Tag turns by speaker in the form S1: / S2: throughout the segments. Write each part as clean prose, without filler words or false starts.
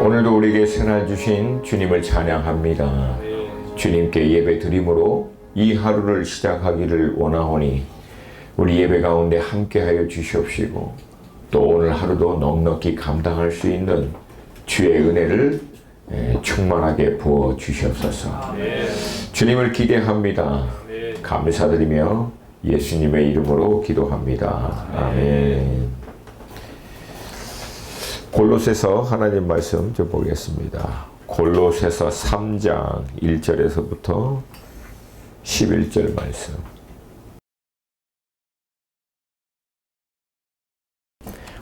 S1: 오늘도 우리에게 새날 주신 주님을 찬양합니다. 주님께 예배 드림으로 이 하루를 시작하기를 원하오니 우리 예배 가운데 함께하여 주시옵시고 또 오늘 하루도 넉넉히 감당할 수 있는 주의 은혜를 충만하게 부어 주시옵소서. 주님을 기대합니다. 감사드리며 예수님의 이름으로 기도합니다. 아멘. 골로새서 하나님 말씀 좀 보겠습니다. 골로새서 3장 1절에서부터 11절 말씀.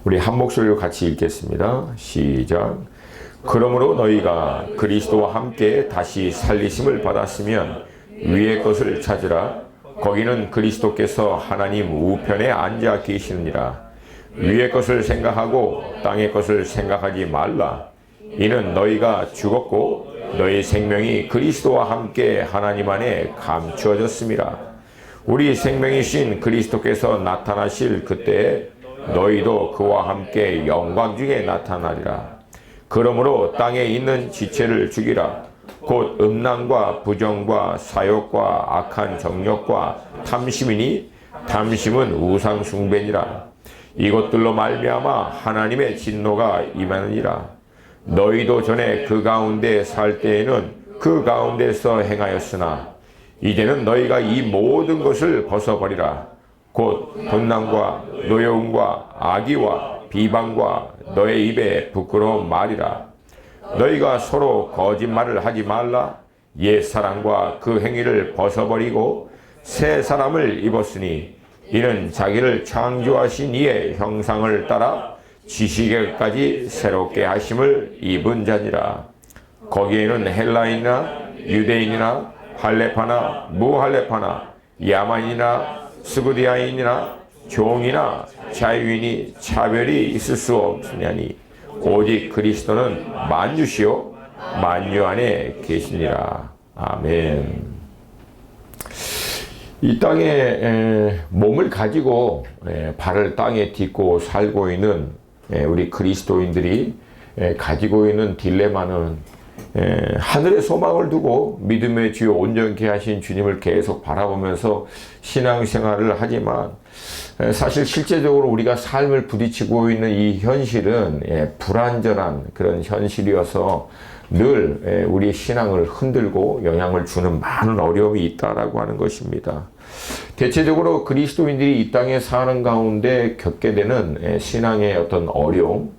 S1: 우리 한 목소리로 같이 읽겠습니다. 시작. 그러므로 너희가 그리스도와 함께 다시 살리심을 받았으면 위의 것을 찾으라. 거기는 그리스도께서 하나님 우편에 앉아 계시느니라. 위의 것을 생각하고 땅의 것을 생각하지 말라. 이는 너희가 죽었고 너희 생명이 그리스도와 함께 하나님 안에 감추어졌음이라. 우리 생명이신 그리스도께서 나타나실 그때에 너희도 그와 함께 영광 중에 나타나리라. 그러므로 땅에 있는 지체를 죽이라. 곧 음란과 부정과 사욕과 악한 정욕과 탐심이니 탐심은 우상 숭배니라. 이것들로 말미암아 하나님의 진노가 임하느니라. 너희도 전에 그 가운데 살 때에는 그 가운데서 행하였으나 이제는 너희가 이 모든 것을 벗어버리라. 곧 분난과 노여움과 악의와 비방과 너의 입에 부끄러운 말이라. 너희가 서로 거짓말을 하지 말라. 옛 사람과 그 행위를 벗어버리고 새 사람을 입었으니 이는 자기를 창조하신 이의 형상을 따라 지식에까지 새롭게 하심을 입은 자니라. 거기에는 헬라인이나 유대인이나 할레파나 무할레파나 야만이나 스구디아인이나 종이나 자유인이 차별이 있을 수 없으냐니 오직 그리스도는 만유시요 만유 안에 계시니라. 아멘. 이 땅에 몸을 가지고 발을 땅에 딛고 살고 있는 우리 그리스도인들이 가지고 있는 딜레마는 하늘의 소망을 두고 믿음의 주요 온전케 하신 주님을 계속 바라보면서 신앙생활을 하지만 사실 실제적으로 우리가 삶을 부딪히고 있는 이 현실은 불완전한 그런 현실이어서 늘 우리의 신앙을 흔들고 영향을 주는 많은 어려움이 있다라고 하는 것입니다. 대체적으로 그리스도인들이 이 땅에 사는 가운데 겪게 되는 신앙의 어떤 어려움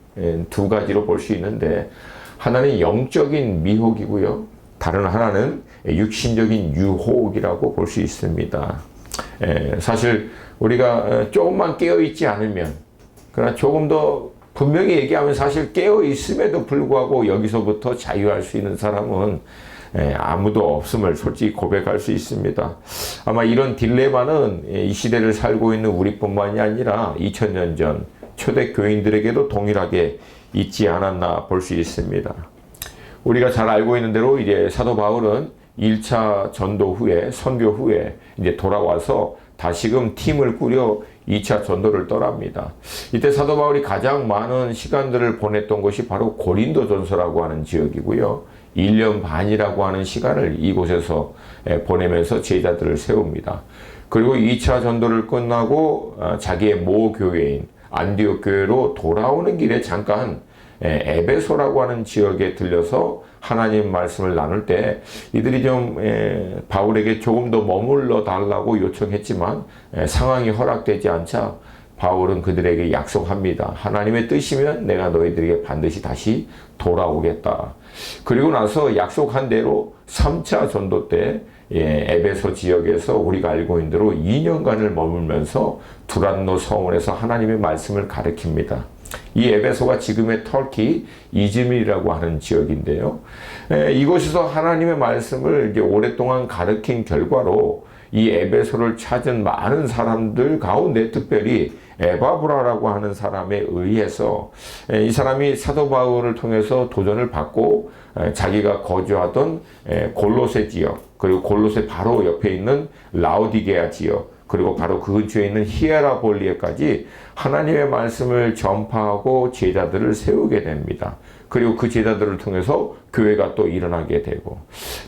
S1: 두 가지로 볼 수 있는데 하나는 영적인 미혹이고요. 다른 하나는 육신적인 유혹이라고 볼 수 있습니다. 사실 우리가 조금만 깨어있지 않으면 그러나 조금 더 분명히 얘기하면 사실 깨어있음에도 불구하고 여기서부터 자유할 수 있는 사람은 아무도 없음을 솔직히 고백할 수 있습니다. 아마 이런 딜레마는 이 시대를 살고 있는 우리뿐만이 아니라 2000년 전 초대 교인들에게도 동일하게 있지 않았나 볼 수 있습니다. 우리가 잘 알고 있는 대로 이제 사도 바울은 1차 전도 후에 선교 후에 이제 돌아와서 다시금 팀을 꾸려 2차 전도를 떠납니다. 이때 사도 바울이 가장 많은 시간들을 보냈던 곳이 바로 고린도전서라고 하는 지역이고요. 1년 반이라고 하는 시간을 이곳에서 보내면서 제자들을 세웁니다. 그리고 2차 전도를 끝나고 자기의 모 교회인 안디옥 교회로 돌아오는 길에 잠깐 에베소라고 하는 지역에 들려서 하나님 말씀을 나눌 때 이들이 좀 바울에게 조금 더 머물러 달라고 요청했지만 상황이 허락되지 않자 바울은 그들에게 약속합니다. 하나님의 뜻이면 내가 너희들에게 반드시 다시 돌아오겠다. 그리고 나서 약속한 대로 3차 전도 때 에베소 지역에서 우리가 알고 있는 대로 2년간을 머물면서 두란노 성원에서 하나님의 말씀을 가르칩니다. 이 에베소가 지금의 터키 이즈밀이라고 하는 지역인데요. 이곳에서 하나님의 말씀을 이제 오랫동안 가르친 결과로 이 에베소를 찾은 많은 사람들 가운데 특별히 에바브라라고 하는 사람에 의해서 이 사람이 사도 바울을 통해서 도전을 받고 자기가 거주하던 골로새 지역 그리고 골로새 바로 옆에 있는 라오디게아 지역 그리고 바로 그 근처에 있는 히에라볼리에까지 하나님의 말씀을 전파하고 제자들을 세우게 됩니다. 그리고 그 제자들을 통해서 교회가 또 일어나게 되고,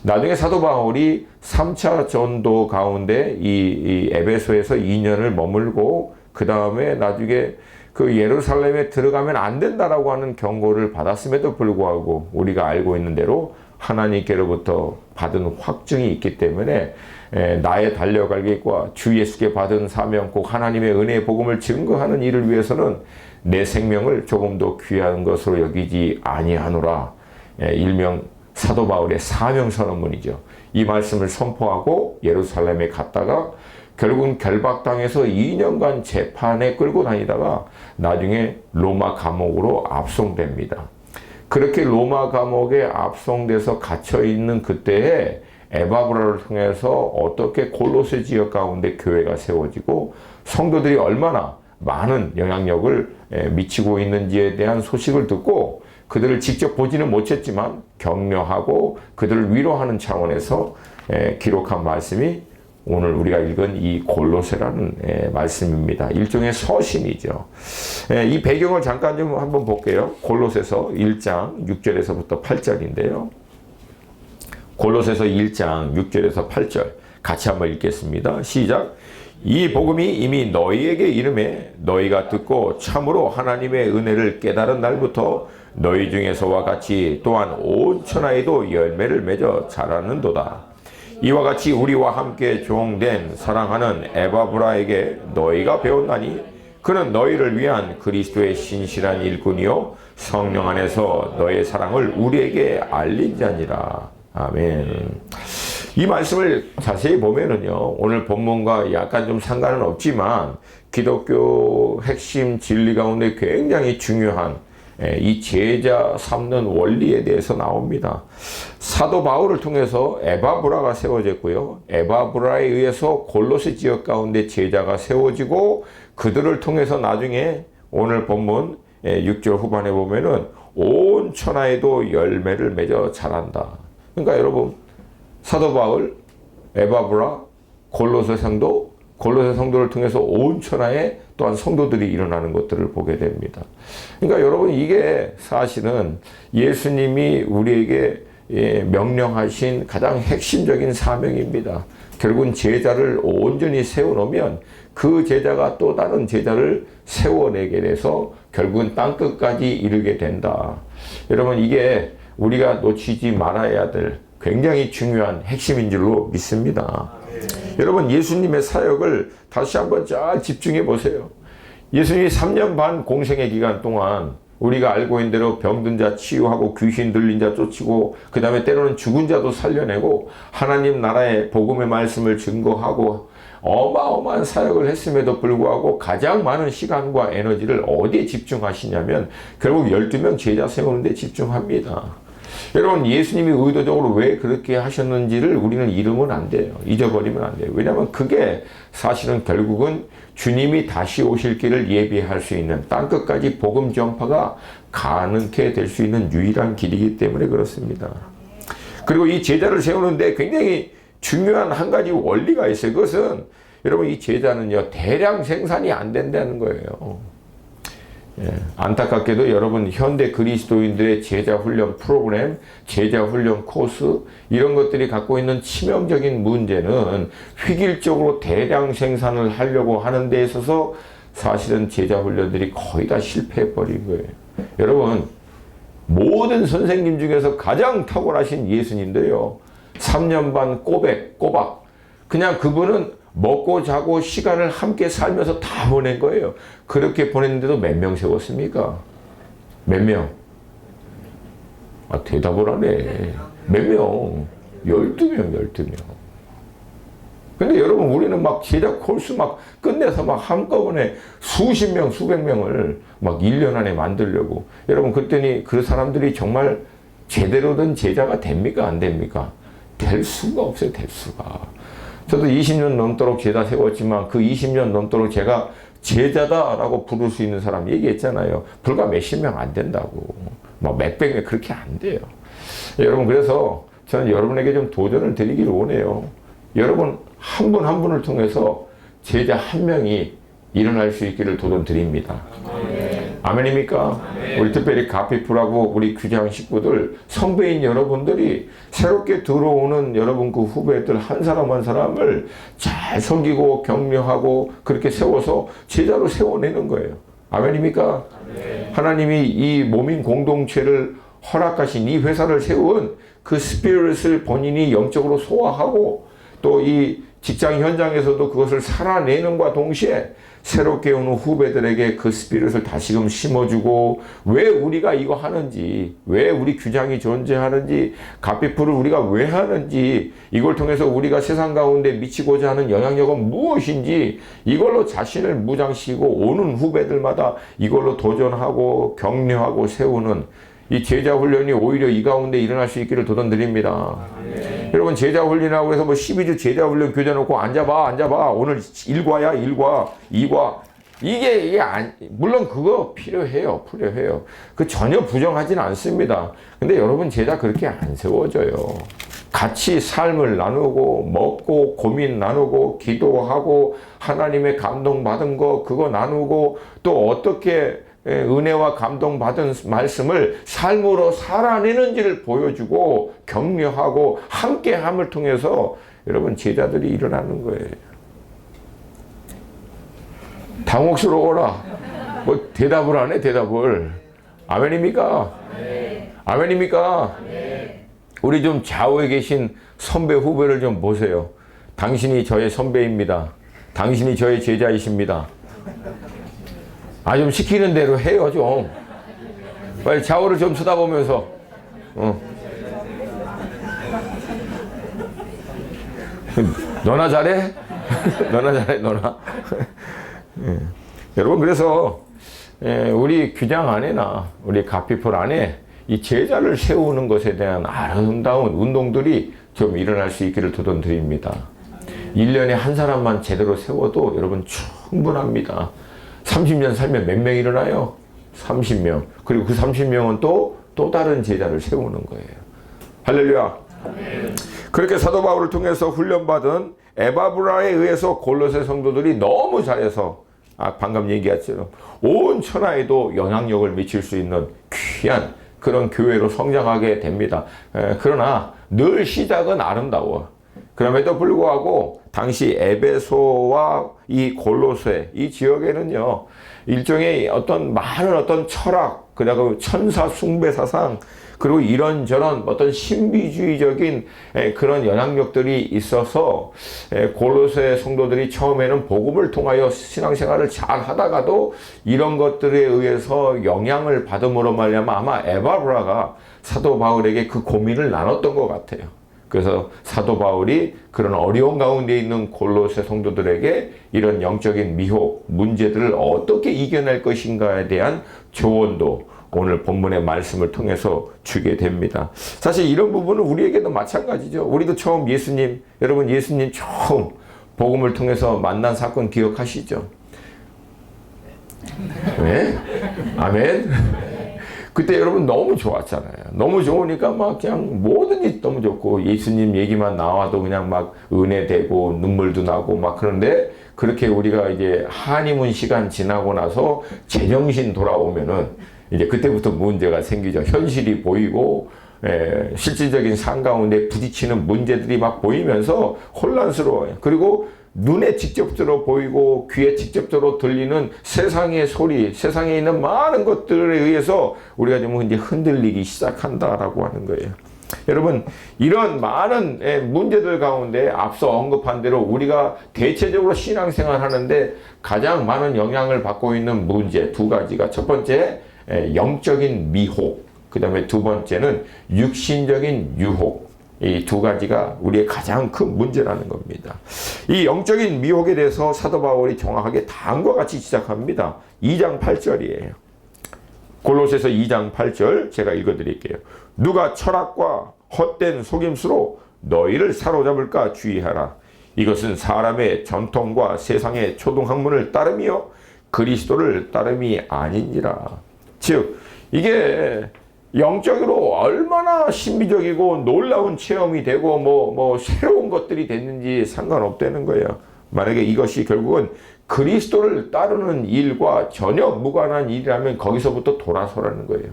S1: 나중에 사도 바울이 3차 전도 가운데 이 에베소에서 2년을 머물고, 그 다음에 나중에 그 예루살렘에 들어가면 안 된다라고 하는 경고를 받았음에도 불구하고 우리가 알고 있는 대로 하나님께로부터 받은 확증이 있기 때문에 나의 달려갈 길과 주 예수께 받은 사명, 꼭 하나님의 은혜의 복음을 증거하는 일을 위해서는 내 생명을 조금 더 귀한 것으로 여기지 아니하노라. 일명 사도 바울의 사명 선언문이죠. 이 말씀을 선포하고 예루살렘에 갔다가 결국은 결박당해서 2년간 재판에 끌고 다니다가 나중에 로마 감옥으로 압송됩니다. 그렇게 로마 감옥에 압송돼서 갇혀있는 그때에 에바브라를 통해서 어떻게 골로새 지역 가운데 교회가 세워지고 성도들이 얼마나 많은 영향력을 미치고 있는지에 대한 소식을 듣고, 그들을 직접 보지는 못했지만 격려하고 그들을 위로하는 차원에서 기록한 말씀이 오늘 우리가 읽은 이 골로새라는 말씀입니다. 일종의 서신이죠. 이 배경을 잠깐 좀 한번 볼게요. 골로새서 1장 6절에서부터 8절인데요. 골로새서 1장 6절에서 8절 같이 한번 읽겠습니다. 시작. 이 복음이 이미 너희에게 이름에 너희가 듣고 참으로 하나님의 은혜를 깨달은 날부터 너희 중에서와 같이 또한 온 천하에도 열매를 맺어 자라는도다. 이와 같이 우리와 함께 종된 사랑하는 에바브라에게 너희가 배웠나니 그는 너희를 위한 그리스도의 신실한 일꾼이요 성령 안에서 너의 사랑을 우리에게 알린 자니라. 아멘. 이 말씀을 자세히 보면은요, 오늘 본문과 약간 좀 상관은 없지만 기독교 핵심 진리 가운데 굉장히 중요한 이 제자 삼는 원리에 대해서 나옵니다. 사도 바울을 통해서 에바브라가 세워졌고요. 에바브라에 의해서 골로새 지역 가운데 제자가 세워지고, 그들을 통해서 나중에 오늘 본문 6절 후반에 보면은 온 천하에도 열매를 맺어 자란다. 그러니까 여러분, 사도 바울, 에바브라, 골로새 성도를 통해서 온 천하에 또한 성도들이 일어나는 것들을 보게 됩니다. 그러니까 여러분, 이게 사실은 예수님이 우리에게 명령하신 가장 핵심적인 사명입니다. 결국은 제자를 온전히 세워놓으면 그 제자가 또 다른 제자를 세워내게 돼서 결국은 땅끝까지 이르게 된다. 여러분, 이게 우리가 놓치지 말아야 될 굉장히 중요한 핵심인 줄로 믿습니다. 여러분, 예수님의 사역을 다시 한번 잘 집중해 보세요. 예수님이 3년 반 공생의 기간 동안 우리가 알고 있는 대로 병든 자 치유하고 귀신 들린 자 쫓이고, 그 다음에 때로는 죽은 자도 살려내고 하나님 나라의 복음의 말씀을 증거하고 어마어마한 사역을 했음에도 불구하고 가장 많은 시간과 에너지를 어디에 집중하시냐면 결국 12명 제자 세우는 데 집중합니다. 여러분, 예수님이 의도적으로 왜 그렇게 하셨는지를 우리는 잃으면 안 돼요. 잊어버리면 안 돼요. 왜냐하면 그게 사실은 결국은 주님이 다시 오실 길을 예비할 수 있는, 땅끝까지 복음 전파가 가능케 될 수 있는 유일한 길이기 때문에 그렇습니다. 그리고 이 제자를 세우는데 굉장히 중요한 한 가지 원리가 있어요. 그것은 여러분, 이 제자는요, 대량 생산이 안 된다는 거예요. 안타깝게도 여러분, 현대 그리스도인들의 제자 훈련 프로그램, 제자 훈련 코스, 이런 것들이 갖고 있는 치명적인 문제는 획일적으로 대량 생산을 하려고 하는 데 있어서 사실은 제자 훈련들이 거의 다 실패해 버린 거예요. 여러분, 모든 선생님 중에서 가장 탁월하신 예수님도요, 3년 반 꼬박 그냥 그분은 먹고 자고 시간을 함께 살면서 다 보낸 거예요. 그렇게 보냈는데도 몇 명 세웠습니까? 몇 명? 대답을 하네. 몇 명? 12명. 근데 여러분, 우리는 막 제자 콜수 막 끝내서 막 한꺼번에 수십 명, 수백 명을 막 1년 안에 만들려고. 여러분, 그랬더니 그 사람들이 정말 제대로 된 제자가 됩니까? 안 됩니까? 될 수가 없어요, 될 수가. 저도 20년 넘도록 제자 세웠지만 그 20년 넘도록 제가 제자다라고 부를 수 있는 사람 얘기했잖아요. 불과 몇십 명 안 된다고. 뭐 몇백 명, 그렇게 안 돼요. 여러분, 그래서 저는 여러분에게 좀 도전을 드리기를 원해요. 여러분, 한 분 한 분을 통해서 제자 한 명이 일어날 수 있기를 도전드립니다. 아멘입니까? 우리 특별히 가피프라고 우리 규장 식구들, 선배인 여러분들이 새롭게 들어오는 여러분 그 후배들 한 사람 한 사람을 잘 섬기고 격려하고 그렇게 세워서 제자로 세워내는 거예요. 아멘입니까? 하나님이 이 몸인 공동체를 허락하신 이 회사를 세운 그 스피릿을 본인이 영적으로 소화하고 또 이 직장 현장에서도 그것을 살아내는과 동시에 새롭게 오는 후배들에게 그 스피릿을 다시금 심어주고 왜 우리가 이거 하는지, 왜 우리 규장이 존재하는지, 가피풀을 우리가 왜 하는지, 이걸 통해서 우리가 세상 가운데 미치고자 하는 영향력은 무엇인지 이걸로 자신을 무장시키고 오는 후배들마다 이걸로 도전하고 격려하고 세우는 이 제자 훈련이 오히려 이 가운데 일어날 수 있기를 도전드립니다. 여러분 제자 훈련이라고 해서 뭐 12주 제자 훈련 교재 놓고 앉아봐. 오늘 1과야, 1과, 2과. 이게 물론 그거 필요해요. 그 전혀 부정하지는 않습니다. 근데 여러분 제자 그렇게 안 세워져요. 같이 삶을 나누고 먹고 고민 나누고 기도하고 하나님의 감동받은 거 그거 나누고 또 어떻게 은혜와 감동받은 말씀을 삶으로 살아내는지를 보여주고 격려하고 함께함을 통해서 여러분 제자들이 일어나는 거예요. 당혹스러워라. 뭐 대답을 안 해, 대답을. 아멘입니까? 아멘입니까? 우리 좀 좌우에 계신 선배 후배를 좀 보세요. 당신이 저의 선배입니다. 당신이 저의 제자이십니다. 좀 시키는 대로 해요, 좀. 빨리 좌우를 좀 쳐다보면서. 너나 잘해? 너나. 여러분, 그래서, 우리 규장 안에나, 우리 가피풀 안에 이 제자를 세우는 것에 대한 아름다운 운동들이 좀 일어날 수 있기를 도전드립니다. 1년에 한 사람만 제대로 세워도 여러분 충분합니다. 30년 살면 몇 명 일어나요? 30명. 그리고 그 30명은 또 다른 제자를 세우는 거예요. 할렐루야. 그렇게 사도 바울을 통해서 훈련받은 에바브라에 의해서 골로새 성도들이 너무 잘해서 방금 얘기했죠. 온 천하에도 영향력을 미칠 수 있는 귀한 그런 교회로 성장하게 됩니다. 그러나 늘 시작은 아름다워. 그럼에도 불구하고 당시 에베소와 이 골로새 이 지역에는요 일종의 많은 어떤 철학 그리고 천사 숭배 사상 그리고 이런저런 어떤 신비주의적인 그런 영향력들이 있어서 골로새 성도들이 처음에는 복음을 통하여 신앙생활을 잘 하다가도 이런 것들에 의해서 영향을 받음으로 말미암아 아마 에바브라가 사도 바울에게 그 고민을 나눴던 것 같아요. 그래서 사도 바울이 그런 어려운 가운데 있는 골로새 성도들에게 이런 영적인 미혹, 문제들을 어떻게 이겨낼 것인가에 대한 조언도 오늘 본문의 말씀을 통해서 주게 됩니다. 사실 이런 부분은 우리에게도 마찬가지죠. 우리도 처음 여러분 예수님 처음 복음을 통해서 만난 사건 기억하시죠? 네? 아멘? 그때 여러분 너무 좋았잖아요. 너무 좋으니까 막 그냥 모든 일 너무 좋고 예수님 얘기만 나와도 그냥 막 은혜되고 눈물도 나고 막 그런데 그렇게 우리가 이제 한의문 시간 지나고 나서 제정신 돌아오면은 이제 그때부터 문제가 생기죠. 현실이 보이고 실질적인 삶 가운데 부딪히는 문제들이 막 보이면서 혼란스러워요. 그리고 눈에 직접적으로 보이고 귀에 직접적으로 들리는 세상의 소리, 세상에 있는 많은 것들에 의해서 우리가 좀 이제 흔들리기 시작한다라고 하는 거예요. 여러분, 이런 많은 문제들 가운데 앞서 언급한 대로 우리가 대체적으로 신앙생활 하는데 가장 많은 영향을 받고 있는 문제 두 가지가 첫 번째, 영적인 미혹, 그 다음에 두 번째는 육신적인 유혹. 이 두 가지가 우리의 가장 큰 문제라는 겁니다. 이 영적인 미혹에 대해서 사도 바울이 정확하게 다음과 같이 시작합니다. 2장 8절이에요. 골로새서 2장 8절 제가 읽어드릴게요. 누가 철학과 헛된 속임수로 너희를 사로잡을까 주의하라. 이것은 사람의 전통과 세상의 초등학문을 따름이요 그리스도를 따름이 아니니라. 즉 이게 영적으로 얼마나 신비적이고 놀라운 체험이 되고 뭐 새로운 것들이 됐는지 상관없다는 거예요. 만약에 이것이 결국은 그리스도를 따르는 일과 전혀 무관한 일이라면 거기서부터 돌아서라는 거예요.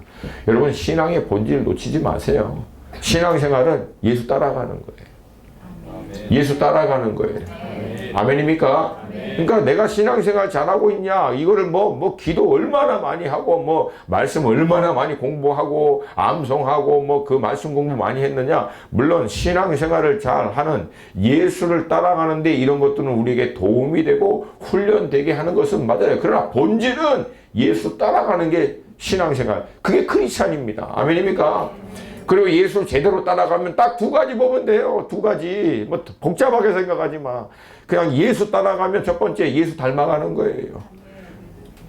S1: 여러분, 신앙의 본질을 놓치지 마세요. 신앙생활은 예수 따라가는 거예요. 예수 따라가는 거예요. 아멘입니까? 그러니까 내가 신앙생활 잘하고 있냐, 이거를 기도 얼마나 많이 하고, 말씀 얼마나 많이 공부하고, 암송하고, 그 말씀 공부 많이 했느냐. 물론 신앙생활을 잘 하는, 예수를 따라가는데 이런 것들은 우리에게 도움이 되고 훈련되게 하는 것은 맞아요. 그러나 본질은 예수 따라가는 게 신앙생활. 그게 크리스찬입니다. 아멘입니까? 그리고 예수 제대로 따라가면 딱 두 가지 보면 돼요. 두 가지. 복잡하게 생각하지 마. 그냥 예수 따라가면 첫 번째 예수 닮아가는 거예요.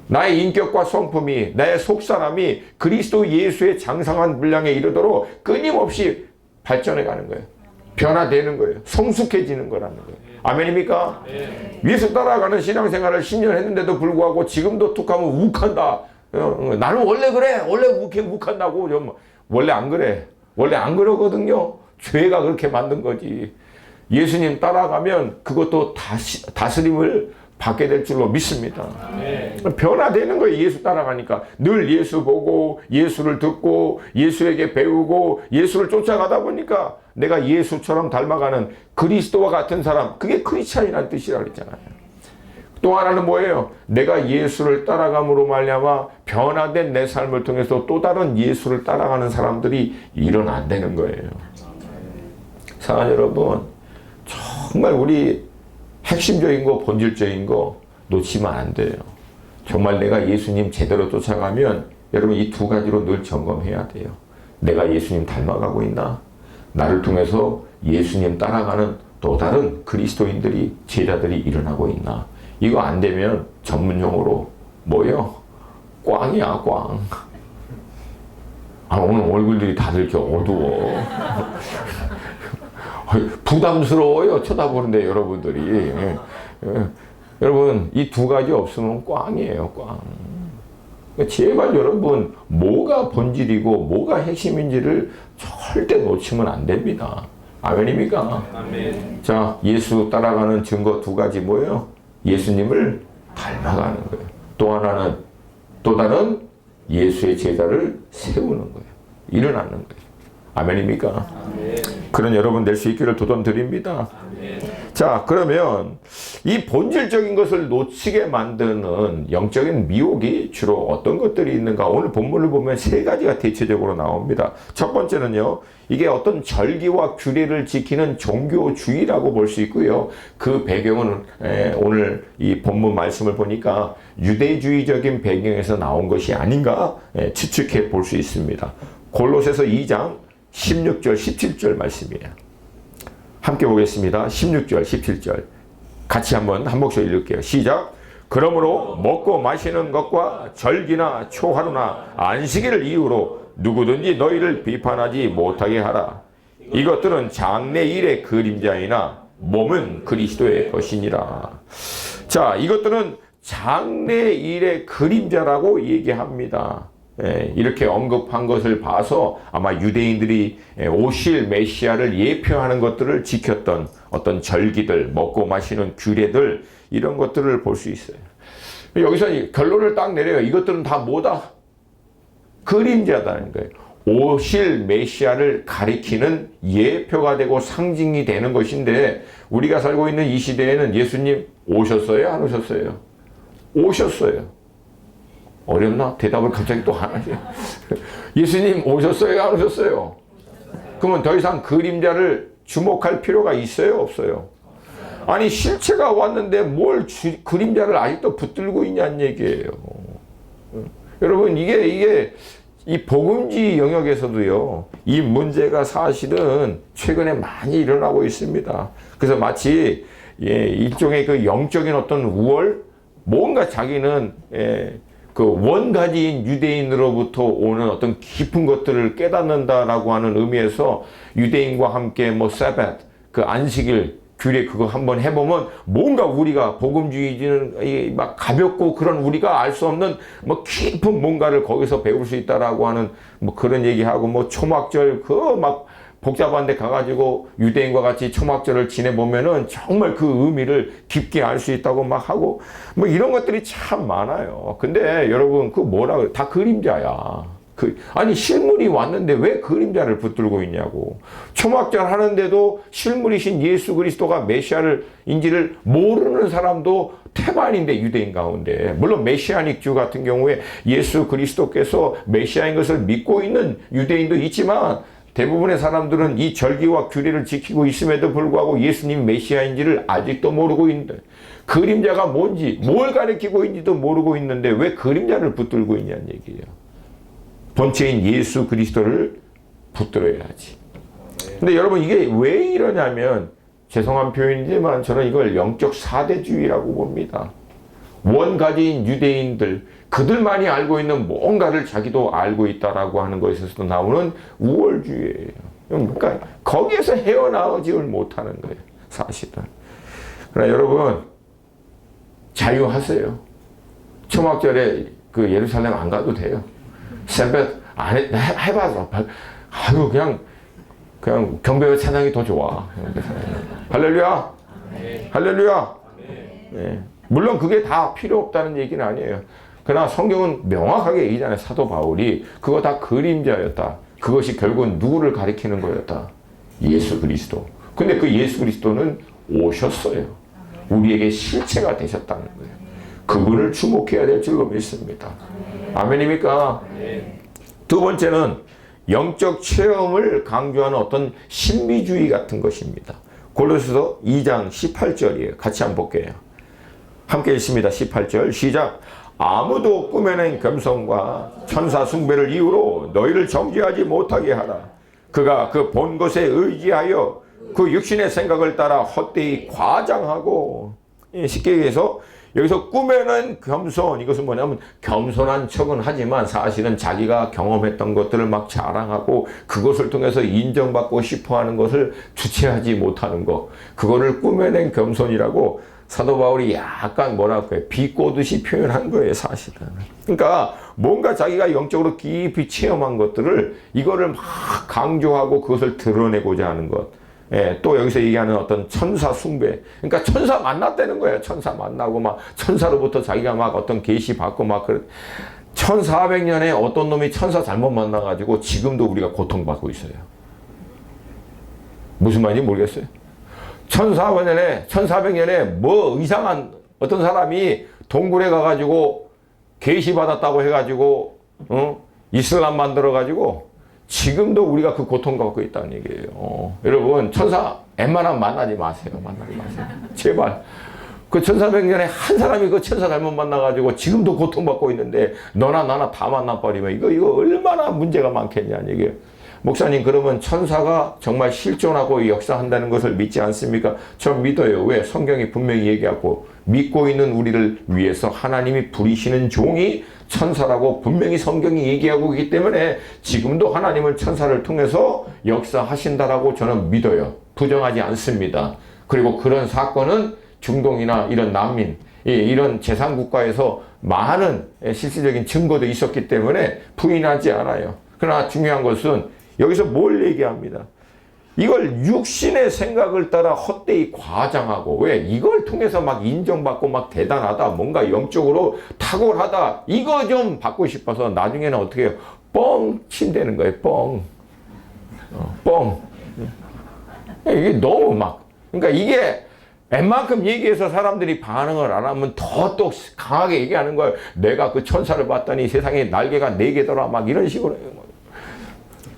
S1: 나의 인격과 성품이, 나의 속사람이 그리스도 예수의 장성한 분량에 이르도록 끊임없이 발전해 가는 거예요. 변화되는 거예요. 성숙해지는 거라는 거예요. 아멘입니까? 예수 따라가는 신앙생활을 10년 했는데도 불구하고 지금도 툭 하면 욱한다. 나는 원래 그래. 원래 욱한다고. 원래 안 그래. 원래 안 그러거든요. 죄가 그렇게 만든 거지. 예수님 따라가면 그것도 다스림을 받게 될 줄로 믿습니다. 변화되는 거예요. 예수 따라가니까. 늘 예수 보고 예수를 듣고 예수에게 배우고 예수를 쫓아가다 보니까 내가 예수처럼 닮아가는 그리스도와 같은 사람, 그게 크리스찬이라는 뜻이라고 그랬잖아요. 또 하나는 뭐예요? 내가 예수를 따라감으로 말미암아 변화된 내 삶을 통해서 또 다른 예수를 따라가는 사람들이 일어난다는 거예요. 사랑하는 여러분, 정말 우리 핵심적인 거, 본질적인 거 놓치면 안 돼요. 정말 내가 예수님 제대로 쫓아가면 여러분 이 두 가지로 늘 점검해야 돼요. 내가 예수님 닮아가고 있나? 나를 통해서 예수님 따라가는 또 다른 그리스도인들이, 제자들이 일어나고 있나? 이거 안 되면 전문용어로 뭐요? 꽝이야, 꽝. 오늘 얼굴들이 다들 이렇게 어두워. 부담스러워요. 쳐다보는데 여러분들이. 여러분, 이 두 가지 없으면 꽝이에요, 꽝. 제발 여러분, 뭐가 본질이고 뭐가 핵심인지를 절대 놓치면 안 됩니다. 아멘입니까? 아멘. 자, 예수 따라가는 증거 두 가지 뭐예요? 예수님을 닮아가는 거예요. 또 하나는, 또 다른 예수의 제자를 세우는 거예요. 일어나는 거예요. 아멘입니까? 아멘. 그런 여러분 될 수 있기를 도전드립니다. 아멘. 자, 그러면 이 본질적인 것을 놓치게 만드는 영적인 미혹이 주로 어떤 것들이 있는가? 오늘 본문을 보면 세 가지가 대체적으로 나옵니다. 첫 번째는요, 이게 어떤 절기와 규례를 지키는 종교주의라고 볼 수 있고요. 그 배경은 오늘 이 본문 말씀을 보니까 유대주의적인 배경에서 나온 것이 아닌가 추측해 볼 수 있습니다. 골로새서 2장 16절, 17절 말씀이에요. 함께 보겠습니다. 16절, 17절. 같이 한 목소리 읽을게요. 시작. 그러므로 먹고 마시는 것과 절기나 초하루나 안식일을 이유로 누구든지 너희를 비판하지 못하게 하라. 이것들은 장래일의 그림자이나 몸은 그리스도의 것이니라. 자, 이것들은 장래일의 그림자라고 얘기합니다. 이렇게 언급한 것을 봐서 아마 유대인들이 오실 메시아를 예표하는 것들을 지켰던 어떤 절기들, 먹고 마시는 규례들, 이런 것들을 볼 수 있어요. 여기서 결론을 딱 내려요. 이것들은 다 뭐다? 그림자다는 거예요. 오실 메시아를 가리키는 예표가 되고 상징이 되는 것인데, 우리가 살고 있는 이 시대에는 예수님 오셨어요? 안 오셨어요? 오셨어요. 어렵나? 대답을 갑자기 또 안 하세요. 예수님 오셨어요? 안 오셨어요? 그러면 더 이상 그림자를 주목할 필요가 있어요? 없어요? 아니, 실체가 왔는데 뭘 그림자를 아직도 붙들고 있냐는 얘기예요. 여러분, 이게 이 복음지 영역에서도요, 이 문제가 사실은 최근에 많이 일어나고 있습니다. 그래서 마치 일종의 그 영적인 어떤 우월, 뭔가 자기는 그 원가지인 유대인으로부터 오는 어떤 깊은 것들을 깨닫는다라고 하는 의미에서 유대인과 함께 사bat, 그 안식일 규례 그거 한번 해보면 뭔가 우리가 복음주의는 막 가볍고 그런 우리가 알 수 없는 깊은 뭔가를 거기서 배울 수 있다라고 하는 그런 얘기하고 초막절 그거 막 복잡한 데 가가지고 유대인과 같이 초막절을 지내보면은 정말 그 의미를 깊게 알 수 있다고 막 하고 뭐 이런 것들이 참 많아요. 근데 여러분 그 뭐라 다 그림자야. 아니 실물이 왔는데 왜 그림자를 붙들고 있냐고. 초막절 하는데도 실물이신 예수 그리스도가 메시아를 인지를 모르는 사람도 태반인데 유대인 가운데. 물론 메시아닉 주 같은 경우에 예수 그리스도께서 메시아인 것을 믿고 있는 유대인도 있지만 대부분의 사람들은 이 절기와 규례를 지키고 있음에도 불구하고 예수님 메시아인지를 아직도 모르고 있는데 그림자가 뭔지 뭘 가리키고 있는지도 모르고 있는데 왜 그림자를 붙들고 있냐는 얘기예요. 본체인 예수 그리스도를 붙들어야지. 근데 여러분 이게 왜 이러냐면 죄송한 표현이지만 저는 이걸 영적 사대주의라고 봅니다. 원가지인 유대인들 그들만이 알고 있는 뭔가를 자기도 알고 있다라고 하는 것에서 나오는 우월주의예요. 그러니까 거기에서 헤어나오지를 못하는 거예요. 사실은. 그러나 여러분 자유하세요. 초막절에 그 예루살렘 안 가도 돼요. 샘벳 안 해봐서 아유 그냥 경배 찬양이 더 좋아. 할렐루야. 할렐루야. 네. 물론 그게 다 필요 없다는 얘기는 아니에요. 그러나 성경은 명확하게 얘기잖아요. 사도 바울이 그거 다 그림자였다. 그것이 결국은 누구를 가리키는 거였다. 예수 그리스도. 근데 그 예수 그리스도는 오셨어요. 우리에게 실체가 되셨다는 거예요. 그분을 주목해야 될 줄로 믿습니다. 아멘입니까? 두 번째는 영적 체험을 강조하는 어떤 신비주의 같은 것입니다. 골로새서 2장 18절이에요. 같이 한번 볼게요. 함께 읽습니다. 18절 시작. 아무도 꾸며낸 겸손과 천사 숭배를 이유로 너희를 정죄하지 못하게 하라. 그가 그 본 것에 의지하여 그 육신의 생각을 따라 헛되이 과장하고. 쉽게 얘기해서 여기서 꾸며낸 겸손, 이것은 뭐냐면 겸손한 척은 하지만 사실은 자기가 경험했던 것들을 막 자랑하고 그것을 통해서 인정받고 싶어하는 것을 주체하지 못하는 것, 그거를 꾸며낸 겸손이라고 사도 바울이 약간 뭐라고 해요? 비꼬듯이 표현한 거예요, 사실은. 그러니까 뭔가 자기가 영적으로 깊이 체험한 것들을 이거를 막 강조하고 그것을 드러내고자 하는 것. 예, 또 여기서 얘기하는 어떤 천사 숭배. 그러니까 천사 만났다는 거예요. 천사 만나고 막 천사로부터 자기가 막 어떤 계시 받고 막 1400년에 어떤 놈이 천사 잘못 만나가지고 지금도 우리가 고통받고 있어요. 무슨 말인지 모르겠어요. 1400년에 뭐 이상한 어떤 사람이 동굴에 가가지고 계시 받았다고 해가지고 이슬람 만들어가지고 지금도 우리가 그 고통받고 있다는 얘기예요. 여러분 천사 웬만하면 만나지 마세요. 만나지 마세요. 제발. 그 1400년에 한 사람이 그 천사 잘못 만나가지고 지금도 고통받고 있는데 너나 나나 다 만나버리면 이거 얼마나 문제가 많겠냐는 얘기예요. 목사님 그러면 천사가 정말 실존하고 역사한다는 것을 믿지 않습니까? 저 믿어요. 왜? 성경이 분명히 얘기하고 믿고 있는 우리를 위해서 하나님이 부리시는 종이 천사라고 분명히 성경이 얘기하고 있기 때문에 지금도 하나님은 천사를 통해서 역사하신다라고 저는 믿어요. 부정하지 않습니다. 그리고 그런 사건은 중동이나 이런 난민, 이런 제3국가에서 많은 실질적인 증거도 있었기 때문에 부인하지 않아요. 그러나 중요한 것은 여기서 뭘 얘기합니다. 이걸 육신의 생각을 따라 헛되이 과장하고 왜 이걸 통해서 막 인정받고 막 대단하다 뭔가 영적으로 탁월하다 이거 좀 받고 싶어서 나중에는 어떻게 해요? 뻥 친다는 거예요. 뻥. 이게 너무 막 그러니까 이게 웬만큼 얘기해서 사람들이 반응을 안 하면 더 또 강하게 얘기하는 거예요. 내가 그 천사를 봤더니 세상에 날개가 4개더라 막 이런 식으로 해요.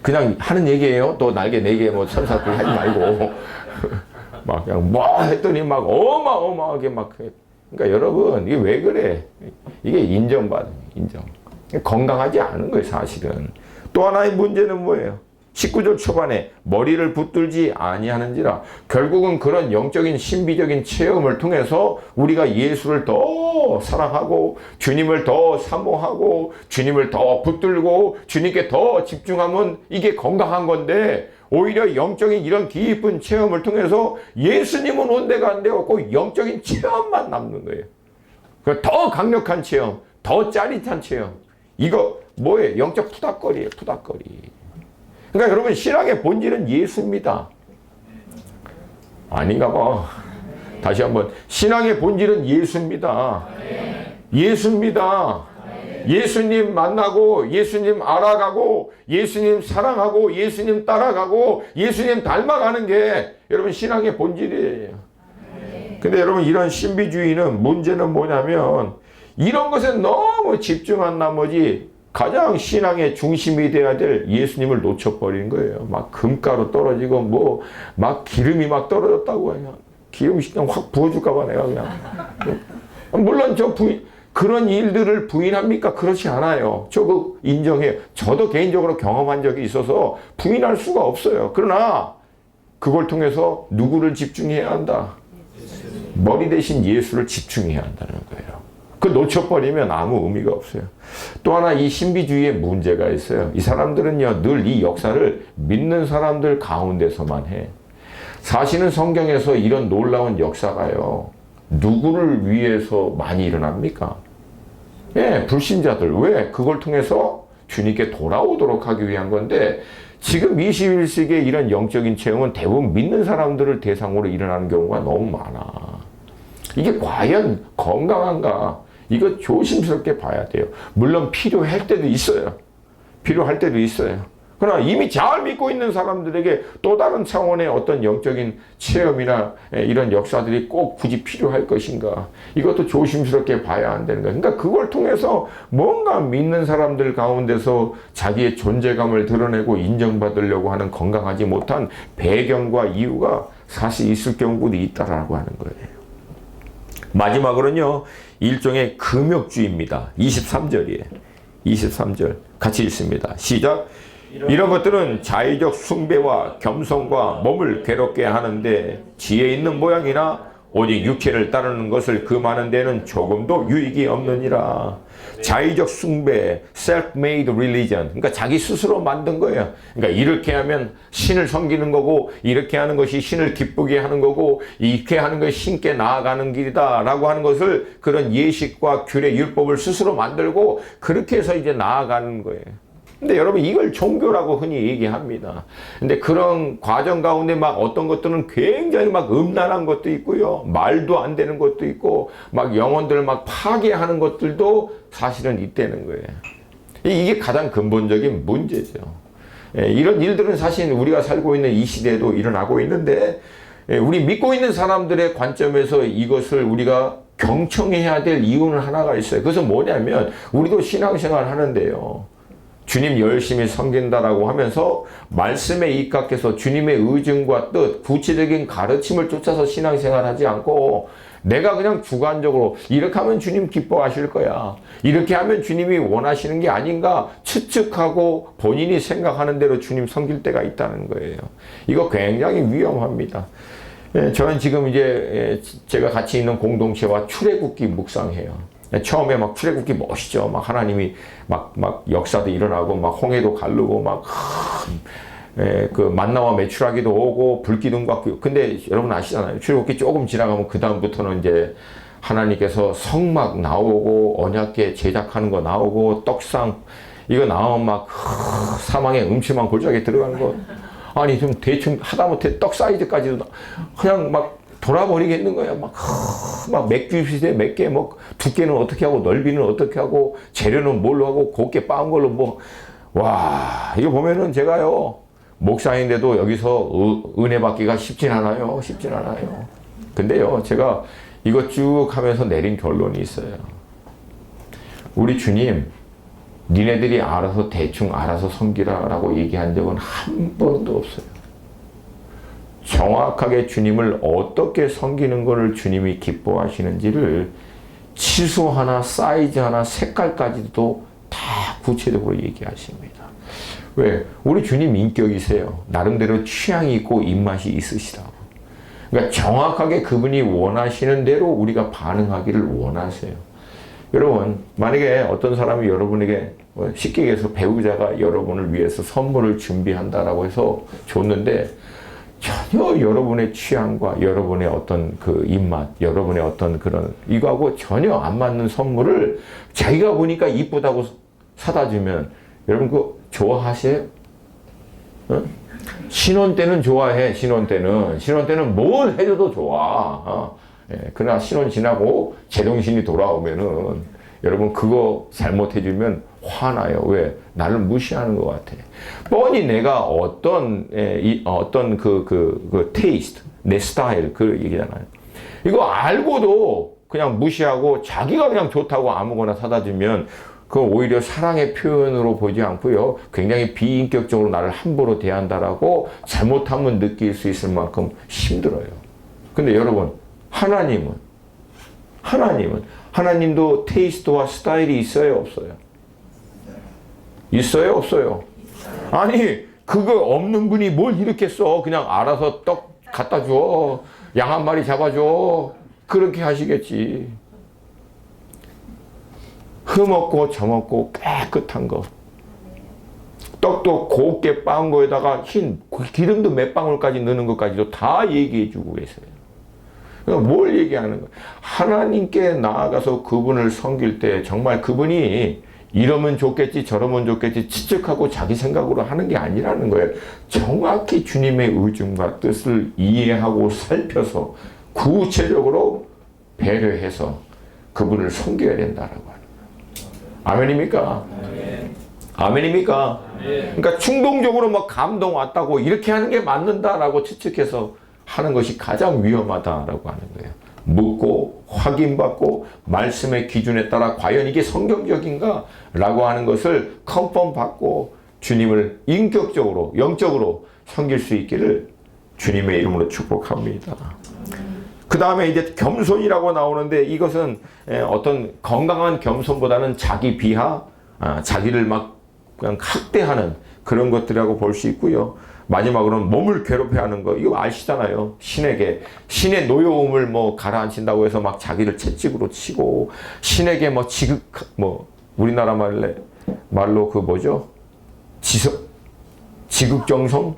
S1: 그냥 하는 얘기예요. 또 날개 4개 뭐 천사들 하지 말고 막 그냥 뭐 했더니 막 어마어마하게 막 그러니까 여러분 이게 왜 그래? 이게 인정. 건강하지 않은 거예요, 사실은. 또 하나의 문제는 뭐예요? 19절 초반에 머리를 붙들지 아니하는지라 결국은 그런 영적인 신비적인 체험을 통해서 우리가 예수를 더 사랑하고 주님을 더 사모하고 주님을 더 붙들고 주님께 더 집중하면 이게 건강한 건데 오히려 영적인 이런 깊은 체험을 통해서 예수님은 온데가 안 되었고 영적인 체험만 남는 거예요. 더 강력한 체험, 더 짜릿한 체험. 이거 뭐예요? 영적 푸닥거리예요, 푸닥거리. 그러니까 여러분, 신앙의 본질은 예수입니다. 아닌가 봐. 다시 한번, 신앙의 본질은 예수입니다. 예수입니다. 예수님 만나고, 예수님 알아가고, 예수님 사랑하고, 예수님 따라가고, 예수님 닮아가는 게 여러분 신앙의 본질이에요. 근데 여러분, 이런 신비주의는 문제는 뭐냐면 이런 것에 너무 집중한 나머지 가장 신앙의 중심이 돼야 될 예수님을 놓쳐버린 거예요. 막 금가루 떨어지고 뭐 막 기름이 막 떨어졌다고 해요. 기름이 그냥 확 부어줄까봐 내가 그냥. 물론 그런 일들을 부인합니까? 그렇지 않아요. 저거 인정해요. 저도 개인적으로 경험한 적이 있어서 부인할 수가 없어요. 그러나 그걸 통해서 누구를 집중해야 한다? 머리 대신 예수를 집중해야 한다는 거예요. 그 놓쳐버리면 아무 의미가 없어요. 또 하나 이 신비주의에 문제가 있어요. 이 사람들은요, 늘 이 역사를 믿는 사람들 가운데서만 해. 사실은 성경에서 이런 놀라운 역사가요, 누구를 위해서 많이 일어납니까? 예, 불신자들. 왜? 그걸 통해서 주님께 돌아오도록 하기 위한 건데, 지금 21세기의 이런 영적인 체험은 대부분 믿는 사람들을 대상으로 일어나는 경우가 너무 많아. 이게 과연 건강한가? 이거 조심스럽게 봐야 돼요. 물론 필요할 때도 있어요. 필요할 때도 있어요. 그러나 이미 잘 믿고 있는 사람들에게 또 다른 차원의 어떤 영적인 체험이나 이런 역사들이 꼭 굳이 필요할 것인가? 이것도 조심스럽게 봐야 한다는 거예요. 그러니까 그걸 통해서 뭔가 믿는 사람들 가운데서 자기의 존재감을 드러내고 인정받으려고 하는 건강하지 못한 배경과 이유가 사실 있을 경우도 있다라고 하는 거예요. 마지막으로는요, 일종의 금욕주의입니다. 23절이에요. 23절 같이 읽습니다. 시작. 이런 것들은 자의적 숭배와 겸손과 몸을 괴롭게 하는데 지혜 있는 모양이나 오직 육체를 따르는 것을 금하는 데는 조금도 유익이 없느니라. 자의적 숭배, self-made religion. 그러니까 자기 스스로 만든 거예요. 그러니까 이렇게 하면 신을 섬기는 거고, 이렇게 하는 것이 신을 기쁘게 하는 거고, 이렇게 하는 것이 신께 나아가는 길이다라고 하는 것을 그런 예식과 규례, 율법을 스스로 만들고 그렇게 해서 이제 나아가는 거예요. 근데 여러분, 이걸 종교라고 흔히 얘기합니다. 근데 그런 과정 가운데 막 어떤 것들은 굉장히 막 음란한 것도 있고요. 말도 안 되는 것도 있고, 막 영혼들을 막 파괴하는 것들도 사실은 있다는 거예요. 이게 가장 근본적인 문제죠. 이런 일들은 사실 우리가 살고 있는 이 시대에도 일어나고 있는데, 우리 믿고 있는 사람들의 관점에서 이것을 우리가 경청해야 될 이유는 하나가 있어요. 그것은 뭐냐면, 우리도 신앙생활 하는데요, 주님 열심히 섬긴다라고 하면서 말씀에 입각해서 주님의 의중과 뜻, 구체적인 가르침을 쫓아서 신앙생활하지 않고 내가 그냥 주관적으로 이렇게 하면 주님 기뻐하실 거야, 이렇게 하면 주님이 원하시는 게 아닌가 추측하고 본인이 생각하는 대로 주님 섬길 때가 있다는 거예요. 이거 굉장히 위험합니다. 저는 지금 이제 제가 같이 있는 공동체와 출애굽기 묵상해요. 처음에 막 출애굽기 멋있죠. 막 하나님이 막 역사도 일어나고 막 홍해도 가르고 막 그 만나와 메추라기도 오고 불기둥과 근데 여러분 아시잖아요. 출애굽기 조금 지나가면 그 다음부터는 이제 하나님께서 성막 나오고 언약궤 제작하는 거 나오고 떡상 이거 나오면 막 사망의 음침한 골짜기에 들어가는 거. 아니 좀 대충 하다못해 떡 사이즈까지도 그냥 막 돌아버리겠는 거야. 막 맥주 시대 몇 개, 뭐 두께는 어떻게 하고 넓이는 어떻게 하고 재료는 뭘로 하고 곱게 빻은 걸로 뭐, 와, 이거 보면은 제가요, 목사인데도 여기서 은혜 받기가 쉽진 않아요. 쉽진 않아요. 근데요, 제가 이거 쭉 하면서 내린 결론이 있어요. 우리 주님, 니네들이 알아서 대충 알아서 섬기라라고 얘기한 적은 한 번도 없어요. 정확하게 주님을 어떻게 섬기는 것을 주님이 기뻐하시는지를 치수 하나, 사이즈 하나, 색깔까지도 다 구체적으로 얘기하십니다. 왜? 우리 주님 인격이세요. 나름대로 취향이 있고 입맛이 있으시다고. 그러니까 정확하게 그분이 원하시는 대로 우리가 반응하기를 원하세요. 여러분, 만약에 어떤 사람이 여러분에게 쉽게 얘기해서 배우자가 여러분을 위해서 선물을 준비한다라고 해서 줬는데 전혀 여러분의 취향과 여러분의 어떤 그 입맛, 여러분의 어떤 그런 이거하고 전혀 안 맞는 선물을 자기가 보니까 이쁘다고 사다 주면 여러분 그거 좋아하세요? 어? 신혼 때는 좋아해. 신혼 때는 뭘 해줘도 좋아. 그러나 신혼 지나고 제정신이 돌아오면은 여러분 그거 잘못해주면 화나요. 왜? 나를 무시하는 것 같아. 뻔히 내가 어떤 테이스트, 내 스타일 그 얘기잖아요. 이거 알고도 그냥 무시하고 자기가 그냥 좋다고 아무거나 사다 주면 그 오히려 사랑의 표현으로 보지 않고요. 굉장히 비인격적으로 나를 함부로 대한다라고 잘못하면 느낄 수 있을 만큼 힘들어요. 근데 여러분, 하나님도 테이스트와 스타일이 있어요, 없어요? 있어요, 없어요? 아니, 그거 없는 분이 뭘 이렇게 써? 그냥 알아서 떡 갖다 줘. 양 한 마리 잡아줘. 그렇게 하시겠지. 흠없고 점없고 깨끗한 거. 떡도 곱게 빻은 거에다가 흰 기름도 몇 방울까지 넣는 것까지도 다 얘기해 주고 계세요. 그러니까 뭘 얘기하는 거예요? 하나님께 나아가서 그분을 섬길 때 정말 그분이 이러면 좋겠지 저러면 좋겠지 추측하고 자기 생각으로 하는 게 아니라는 거예요. 정확히 주님의 의중과 뜻을 이해하고 살펴서 구체적으로 배려해서 그분을 섬겨야 된다라고 하는 거예요. 아멘입니까? 아멘입니까? 그러니까 충동적으로 막 감동 왔다고 이렇게 하는 게 맞는다라고 추측해서 하는 것이 가장 위험하다라고 하는 거예요. 묻고 확인받고 말씀의 기준에 따라 과연 이게 성경적인가? 라고 하는 것을 컨펌 받고 주님을 인격적으로 영적으로 섬길 수 있기를 주님의 이름으로 축복합니다. 그 다음에 이제 겸손이라고 나오는데 이것은 어떤 건강한 겸손보다는 자기 비하, 자기를 막 그냥 학대하는 그런 것들이라고 볼 수 있고요. 마지막으로는 몸을 괴롭혀하는 거, 이거 아시잖아요. 신의 노여움을 뭐 가라앉힌다고 해서 막 자기를 채찍으로 치고, 신에게 뭐 우리나라 말로 그 뭐죠? 지극정성?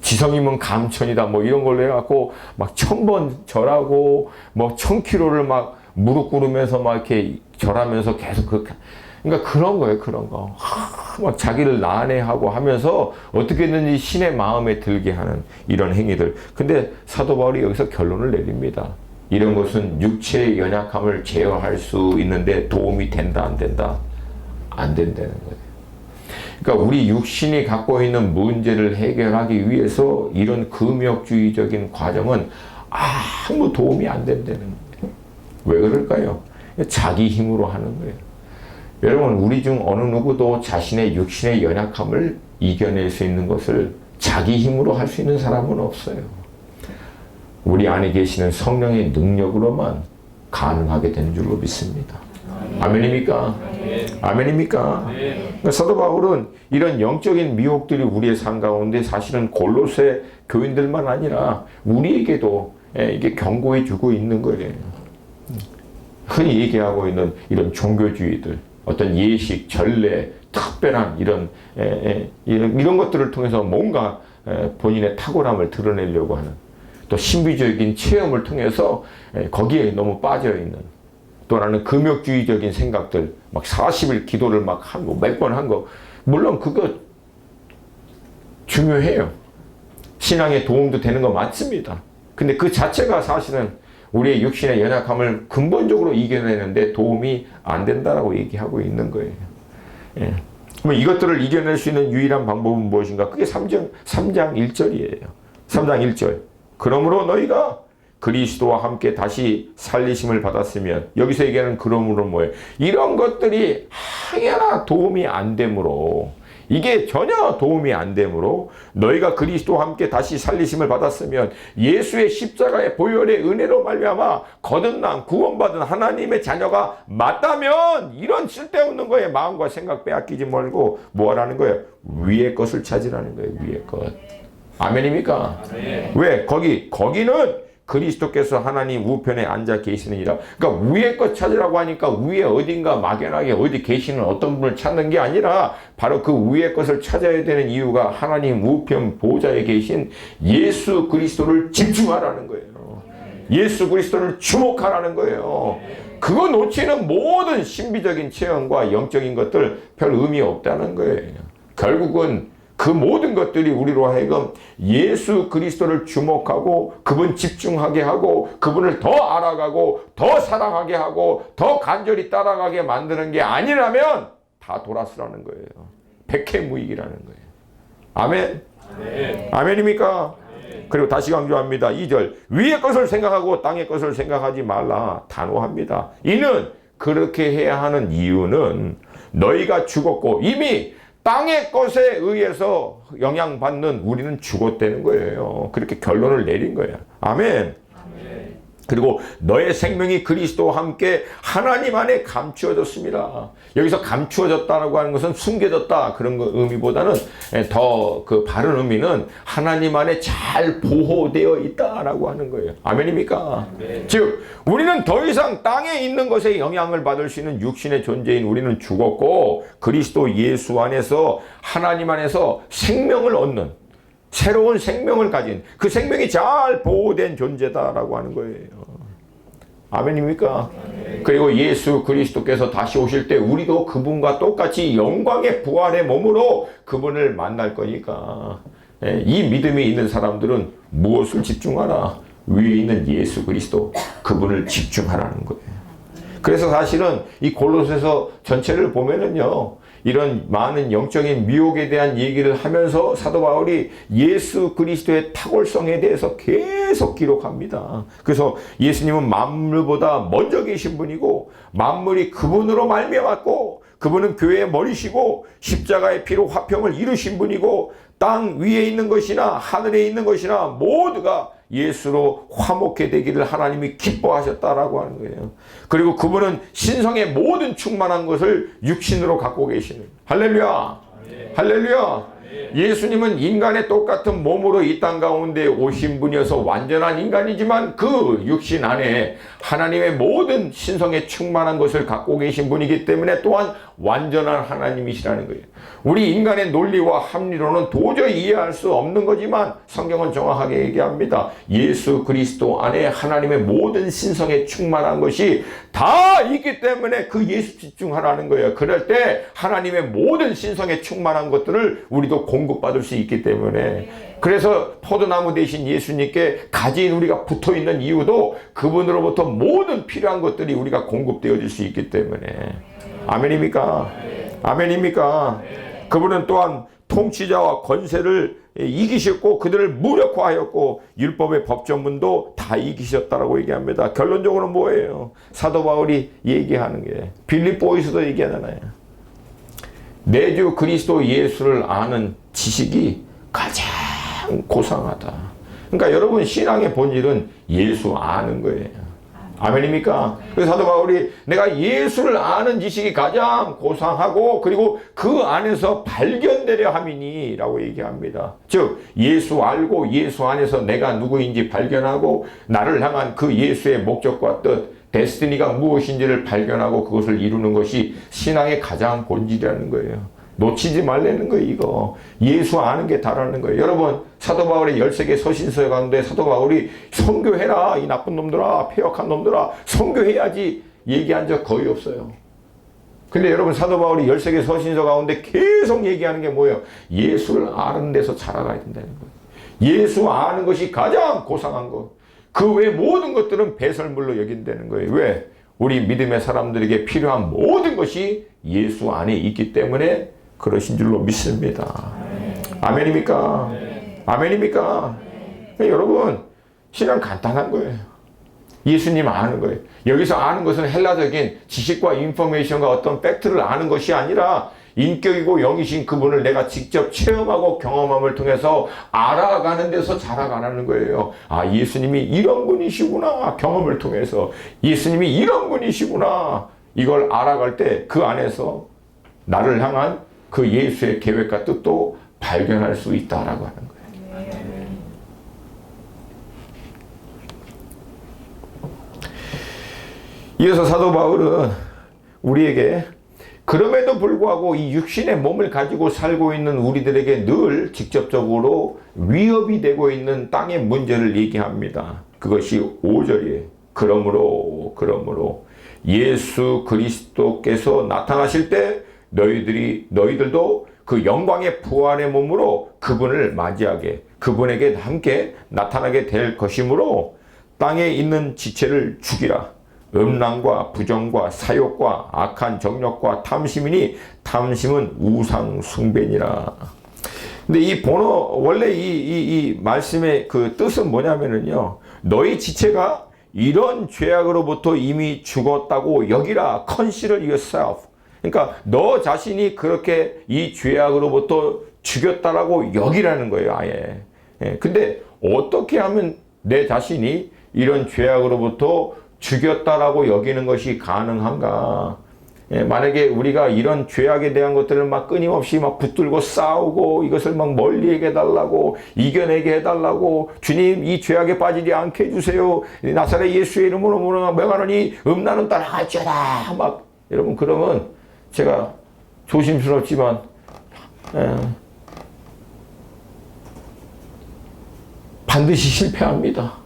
S1: 지성이면 감천이다. 뭐 이런 걸로 해갖고 막 1000번 절하고, 뭐 1000km를 막 무릎 꿇으면서 막 이렇게 절하면서 계속 그러니까 그런 거예요, 그런 거. 막 자기를 난해하고 하면서 어떻게든지 신의 마음에 들게 하는 이런 행위들. 근데 사도 바울이 여기서 결론을 내립니다. 이런 것은 육체의 연약함을 제어할 수 있는데 도움이 된다, 안 된다? 안 된다는 거예요. 그러니까 우리 육신이 갖고 있는 문제를 해결하기 위해서 이런 금욕주의적인 과정은 아무 도움이 안 된다는 거예요. 왜 그럴까요? 자기 힘으로 하는 거예요. 여러분, 우리 중 어느 누구도 자신의 육신의 연약함을 이겨낼 수 있는 것을 자기 힘으로 할 수 있는 사람은 없어요. 우리 안에 계시는 성령의 능력으로만 가능하게 되는 줄로 믿습니다. 아멘입니까? 아멘입니까? 그러니까 사도 바울은 이런 영적인 미혹들이 우리의 삶 가운데 사실은 골로새 교인들만 아니라 우리에게도 이게 경고해 주고 있는 거예요. 흔히 얘기하고 있는 이런 종교주의들, 어떤 예식, 전례, 특별한 이런 것들을 통해서 뭔가 본인의 탁월함을 드러내려고 하는, 또 신비적인 체험을 통해서 거기에 너무 빠져 있는, 또 나는 금욕주의적인 생각들, 막 40일 기도를 막 한 거, 몇 번 한 거, 물론 그거 중요해요. 신앙에 도움도 되는 거 맞습니다. 근데 그 자체가 사실은 우리의 육신의 연약함을 근본적으로 이겨내는데 도움이 안 된다라고 얘기하고 있는 거예요. 예. 그럼 이것들을 이겨낼 수 있는 유일한 방법은 무엇인가? 그게 3장 1절이에요. 3장 1절. 그러므로 너희가 그리스도와 함께 다시 살리심을 받았으면, 여기서 얘기하는 그러므로 뭐예요? 이런 것들이 하나나 도움이 안 되므로, 이게 전혀 도움이 안 되므로 너희가 그리스도와 함께 다시 살리심을 받았으면 예수의 십자가의 보혈의 은혜로 말미암아 거듭난 구원받은 하나님의 자녀가 맞다면, 이런 쓸데없는 거에 마음과 생각 빼앗기지 말고 뭐 하라는 거예요? 위의 것을 찾으라는 거예요. 위의 것. 아멘입니까? 아멘. 왜? 거기는 그리스도께서 하나님 우편에 앉아 계시느니라. 그러니까 위의 것 찾으라고 하니까 위에 어딘가 막연하게 어디 계시는 어떤 분을 찾는 게 아니라 바로 그 위의 것을 찾아야 되는 이유가 하나님 우편 보좌에 계신 예수 그리스도를 집중하라는 거예요. 예수 그리스도를 주목하라는 거예요. 그거 놓치는 모든 신비적인 체험과 영적인 것들 별 의미 없다는 거예요. 결국은 그 모든 것들이 우리로 하여금 예수 그리스도를 주목하고 그분 집중하게 하고 그분을 더 알아가고 더 사랑하게 하고 더 간절히 따라가게 만드는 게 아니라면 다 돌아서라는 거예요. 백해무익이라는 거예요. 아멘. 네. 아멘입니까? 네. 그리고 다시 강조합니다. 2절 위의 것을 생각하고 땅의 것을 생각하지 말라 단호합니다. 이는 그렇게 해야 하는 이유는 너희가 죽었고 이미 땅의 것에 의해서 영향받는 우리는 죽었다는 거예요. 그렇게 결론을 내린 거예요. 아멘. 그리고 너의 생명이 그리스도와 함께 하나님 안에 감추어졌습니다. 여기서 감추어졌다라고 하는 것은 숨겨졌다 그런 의미보다는 더 그 바른 의미는 하나님 안에 잘 보호되어 있다라고 하는 거예요. 아멘입니까? 네. 즉 우리는 더 이상 땅에 있는 것에 영향을 받을 수 있는 육신의 존재인 우리는 죽었고 그리스도 예수 안에서 하나님 안에서 생명을 얻는 새로운 생명을 가진 그 생명이 잘 보호된 존재다라고 하는 거예요. 아멘입니까? 그리고 예수 그리스도께서 다시 오실 때 우리도 그분과 똑같이 영광의 부활의 몸으로 그분을 만날 거니까 이 믿음이 있는 사람들은 무엇을 집중하라? 위에 있는 예수 그리스도 그분을 집중하라는 거예요. 그래서 사실은 이 골로새서 전체를 보면은요. 이런 많은 영적인 미혹에 대한 얘기를 하면서 사도 바울이 예수 그리스도의 탁월성에 대해서 계속 기록합니다. 그래서 예수님은 만물보다 먼저 계신 분이고 만물이 그분으로 말미암았고 그분은 교회의 머리시고 십자가의 피로 화평을 이루신 분이고 땅 위에 있는 것이나 하늘에 있는 것이나 모두가 예수로 화목해 되기를 하나님이 기뻐하셨다라고 하는 거예요. 그리고 그분은 신성의 모든 충만한 것을 육신으로 갖고 계시는 할렐루야. 할렐루야. 예수님은 인간의 똑같은 몸으로 이 땅 가운데 오신 분이어서 완전한 인간이지만 그 육신 안에 하나님의 모든 신성의 충만한 것을 갖고 계신 분이기 때문에 또한 완전한 하나님이시라는 거예요. 우리 인간의 논리와 합리로는 도저히 이해할 수 없는 거지만 성경은 정확하게 얘기합니다. 예수 그리스도 안에 하나님의 모든 신성에 충만한 것이 다 있기 때문에 그 예수 집중하라는 거예요. 그럴 때 하나님의 모든 신성에 충만한 것들을 우리도 공급받을 수 있기 때문에 그래서 포도나무 대신 예수님께 가진 우리가 붙어있는 이유도 그분으로부터 모든 필요한 것들이 우리가 공급되어질 수 있기 때문에 아멘입니까? 아멘입니까? 그분은 또한 통치자와 권세를 이기셨고 그들을 무력화하였고 율법의 법조문도 다 이기셨다라고 얘기합니다. 결론적으로 뭐예요? 사도 바울이 얘기하는 게 빌립보에서도 얘기하잖아요. 내 주 그리스도 예수를 아는 지식이 가장 고상하다. 그러니까 여러분 신앙의 본질은 예수 아는 거예요. 아멘입니까? 그래서 사도 바울이 내가 예수를 아는 지식이 가장 고상하고 그리고 그 안에서 발견되려 함이니 라고 얘기합니다. 즉 예수 알고 예수 안에서 내가 누구인지 발견하고 나를 향한 그 예수의 목적과 뜻 데스티니가 무엇인지를 발견하고 그것을 이루는 것이 신앙의 가장 본질이라는 거예요. 놓치지 말라는 거예요. 이거 예수 아는 게 다라는 거예요. 여러분 사도 바울의 13개 서신서 가운데 사도 바울이 선교해라 이 나쁜 놈들아 폐역한 놈들아 선교해야지 얘기한 적 거의 없어요. 근데 여러분 사도 바울이 13개 서신서 가운데 계속 얘기하는 게 뭐예요? 예수를 아는 데서 자라가야 된다는 거예요. 예수 아는 것이 가장 고상한 것. 그 외 모든 것들은 배설물로 여긴다는 거예요. 왜? 우리 믿음의 사람들에게 필요한 모든 것이 예수 안에 있기 때문에 그러신 줄로 믿습니다. 아멘입니까? 아멘입니까? 여러분 신앙 간단한 거예요. 예수님 아는 거예요. 여기서 아는 것은 헬라적인 지식과 인포메이션과 어떤 팩트를 아는 것이 아니라 인격이고 영이신 그분을 내가 직접 체험하고 경험함을 통해서 알아가는 데서 자라가는 거예요. 아, 예수님이 이런 분이시구나. 경험을 통해서 예수님이 이런 분이시구나. 이걸 알아갈 때 그 안에서 나를 향한 그 예수의 계획과 뜻도 발견할 수 있다라고 하는 거예요. 이어서 사도 바울은 우리에게 그럼에도 불구하고 이 육신의 몸을 가지고 살고 있는 우리들에게 늘 직접적으로 위협이 되고 있는 땅의 문제를 얘기합니다. 그것이 5절이에요. 그러므로 예수 그리스도께서 나타나실 때 너희들도 그 영광의 부활의 몸으로 그분을 맞이하게, 그분에게 함께 나타나게 될 것이므로 땅에 있는 지체를 죽이라. 음란과 부정과 사욕과 악한 정욕과 탐심이니 탐심은 우상 숭배니라. 근데 이 원래 이 말씀의 그 뜻은 뭐냐면은요, 너희 지체가 이런 죄악으로부터 이미 죽었다고 여기라. Consider yourself. 그러니까 너 자신이 그렇게 이 죄악으로부터 죽였다라고 여기라는 거예요, 아예. 근데 어떻게 하면 내 자신이 이런 죄악으로부터 죽였다라고 여기는 것이 가능한가? 만약에 우리가 이런 죄악에 대한 것들을 막 끊임없이 막 붙들고 싸우고 이것을 막 멀리 해달라고, 이겨내게 해달라고, 주님 이 죄악에 빠지지 않게 해주세요, 나사렛 예수의 이름으로 명하노니 음란은 떠나갈지어다, 막 여러분, 그러면 제가 조심스럽지만 반드시 실패합니다.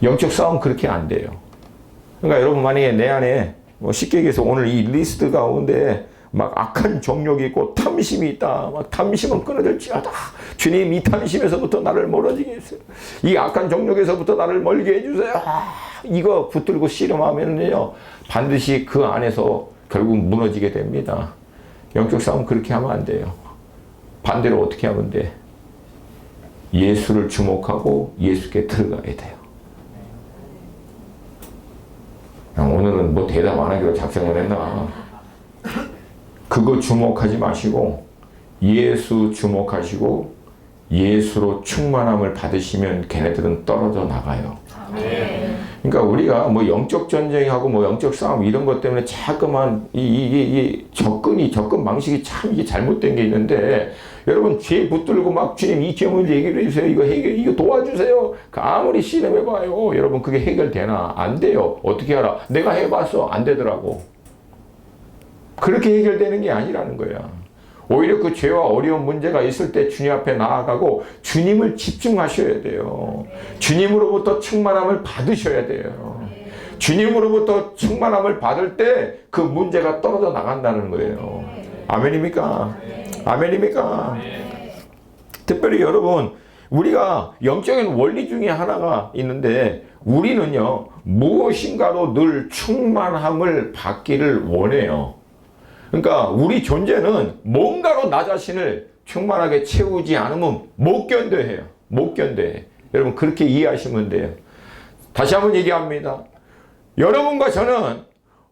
S1: 영적 싸움 그렇게 안 돼요. 그러니까 여러분, 만약에 내 안에 쉽게 얘기해서 오늘 이 리스트 가운데 막 악한 정욕이 있고 탐심이 있다. 막 탐심은 끊어질지어다. 주님 이 탐심에서부터 나를 멀어지게 해주세요. 이 악한 정욕에서부터 나를 멀게 해주세요. 이거 붙들고 씨름하면요, 반드시 그 안에서 결국 무너지게 됩니다. 영적 싸움 그렇게 하면 안 돼요. 반대로 어떻게 하면 돼? 예수를 주목하고 예수께 들어가야 돼요. 오늘은 뭐 대답 안 하기로 작정을 했나? 그거 주목하지 마시고 예수 주목하시고 예수로 충만함을 받으시면 걔네들은 떨어져 나가요. 그러니까 우리가 뭐 영적 전쟁하고 뭐 영적 싸움 이런 것 때문에 자꾸만 이 접근 방식이 참 이게 잘못된 게 있는데, 여러분 죄 붙들고 막 주님 이 죄 문제 얘기를 해주세요, 이거 도와주세요, 아무리 씨름해봐요, 여러분 그게 해결되나? 안 돼요. 어떻게 알아? 내가 해봤어, 안 되더라고. 그렇게 해결되는 게 아니라는 거야. 오히려 그 죄와 어려운 문제가 있을 때 주님 앞에 나아가고 주님을 집중하셔야 돼요. 주님으로부터 충만함을 받으셔야 돼요. 주님으로부터 충만함을 받을 때 그 문제가 떨어져 나간다는 거예요. 아멘입니까? 아멘입니까? 특별히 여러분, 우리가 영적인 원리 중에 하나가 있는데, 우리는요 무엇인가로 늘 충만함을 받기를 원해요. 그러니까 우리 존재는 뭔가로 나 자신을 충만하게 채우지 않으면 못 견뎌해요. 못 견뎌해. 여러분 그렇게 이해하시면 돼요. 다시 한번 얘기합니다. 여러분과 저는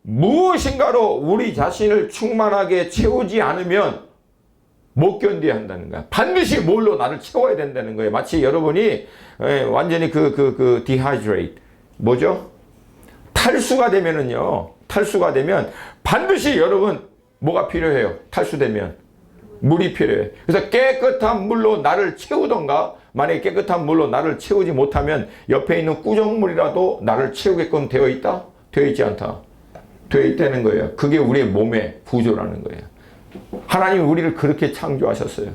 S1: 무엇인가로 우리 자신을 충만하게 채우지 않으면 못 견뎌야 한다는 거야. 반드시 뭘로 나를 채워야 된다는 거예요. 마치 여러분이 완전히 dehydrate, 뭐죠? 탈수가 되면은요, 탈수가 되면 반드시 여러분 뭐가 필요해요? 탈수되면 물이 필요해. 그래서 깨끗한 물로 나를 채우던가, 만약에 깨끗한 물로 나를 채우지 못하면 옆에 있는 꾸정물이라도 나를 채우게끔 되어 있다? 되어 있지 않다? 되어 있다는 거예요. 그게 우리의 몸의 구조라는 거예요. 하나님이 우리를 그렇게 창조하셨어요.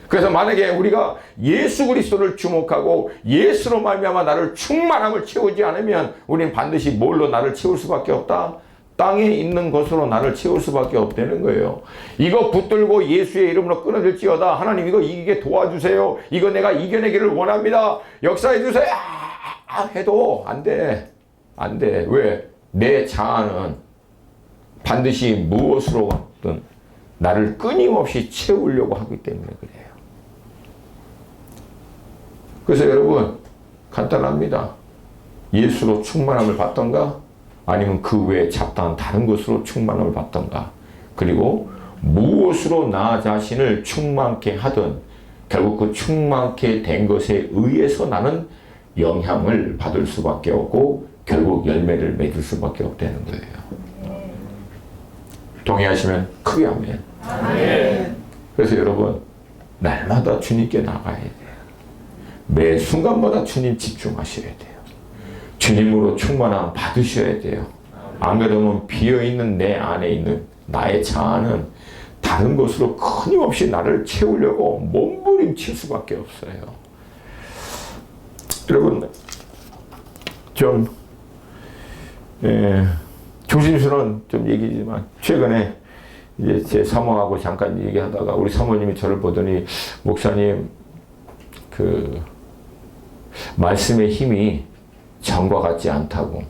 S1: 그래서 만약에 우리가 예수 그리스도를 주목하고 예수로 말미암아 나를 충만함을 채우지 않으면 우리는 반드시 뭘로 나를 채울 수밖에 없다? 땅에 있는 것으로 나를 채울 수밖에 없다는 거예요. 이거 붙들고 예수의 이름으로 끊어질지어다. 하나님 이거 이기게 도와주세요. 이거 내가 이겨내기를 원합니다. 역사해 주세요. 해도 안 돼. 안 돼. 왜? 내 자아는 반드시 무엇으로든 나를 끊임없이 채우려고 하기 때문에 그래요. 그래서 여러분 간단합니다. 예수로 충만함을 받던가, 아니면 그 외에 잡다한 다른 것으로 충만함을 받던가, 그리고 무엇으로 나 자신을 충만케 하든 결국 그 충만케 된 것에 의해서 나는 영향을 받을 수밖에 없고 결국 열매를 맺을 수밖에 없다는 거예요. 동의하시면 크게 아멘. 아멘. 그래서 여러분 날마다 주님께 나가야 돼요. 매 순간마다 주님 집중하셔야 돼요. 주님으로 충만함 받으셔야 돼요. 안 그러면 비어있는 내 안에 있는 나의 자아는 다른 것으로 끊임없이 나를 채우려고 몸부림칠 수밖에 없어요. 여러분 좀 조심스러운 좀 얘기지만 최근에 이제 제 사모하고 잠깐 얘기하다가 우리 사모님이 저를 보더니 목사님 그 말씀의 힘이 전과 같지 않다고.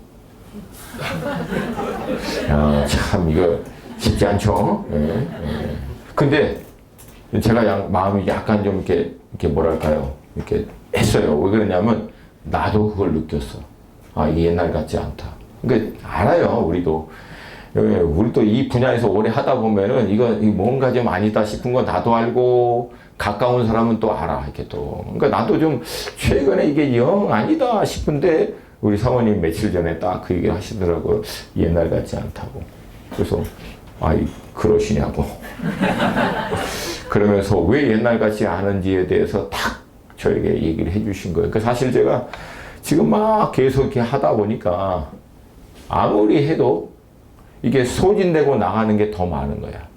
S1: 야, 참 이거 쉽지 않죠. 예. 근데 제가 마음이 약간 좀 이렇게 뭐랄까요, 이렇게 했어요. 왜 그러냐면 나도 그걸 느꼈어. 아, 이게 옛날 같지 않다. 그러니까 알아요, 우리도 이 분야에서 오래 하다 보면은 이거 뭔가 좀 아니다 싶은 건 나도 알고 가까운 사람은 또 알아, 이렇게 또. 그러니까 나도 좀 최근에 이게 영 아니다 싶은데 우리 사모님 며칠 전에 딱 그 얘기를 하시더라고요. 옛날 같지 않다고. 그래서 그러시냐고. 그러면서 왜 옛날 같지 않은지에 대해서 딱 저에게 얘기를 해주신 거예요. 그러니까 사실 제가 지금 막 계속 이렇게 하다 보니까 아무리 해도 이게 소진되고 나가는 게 더 많은 거야.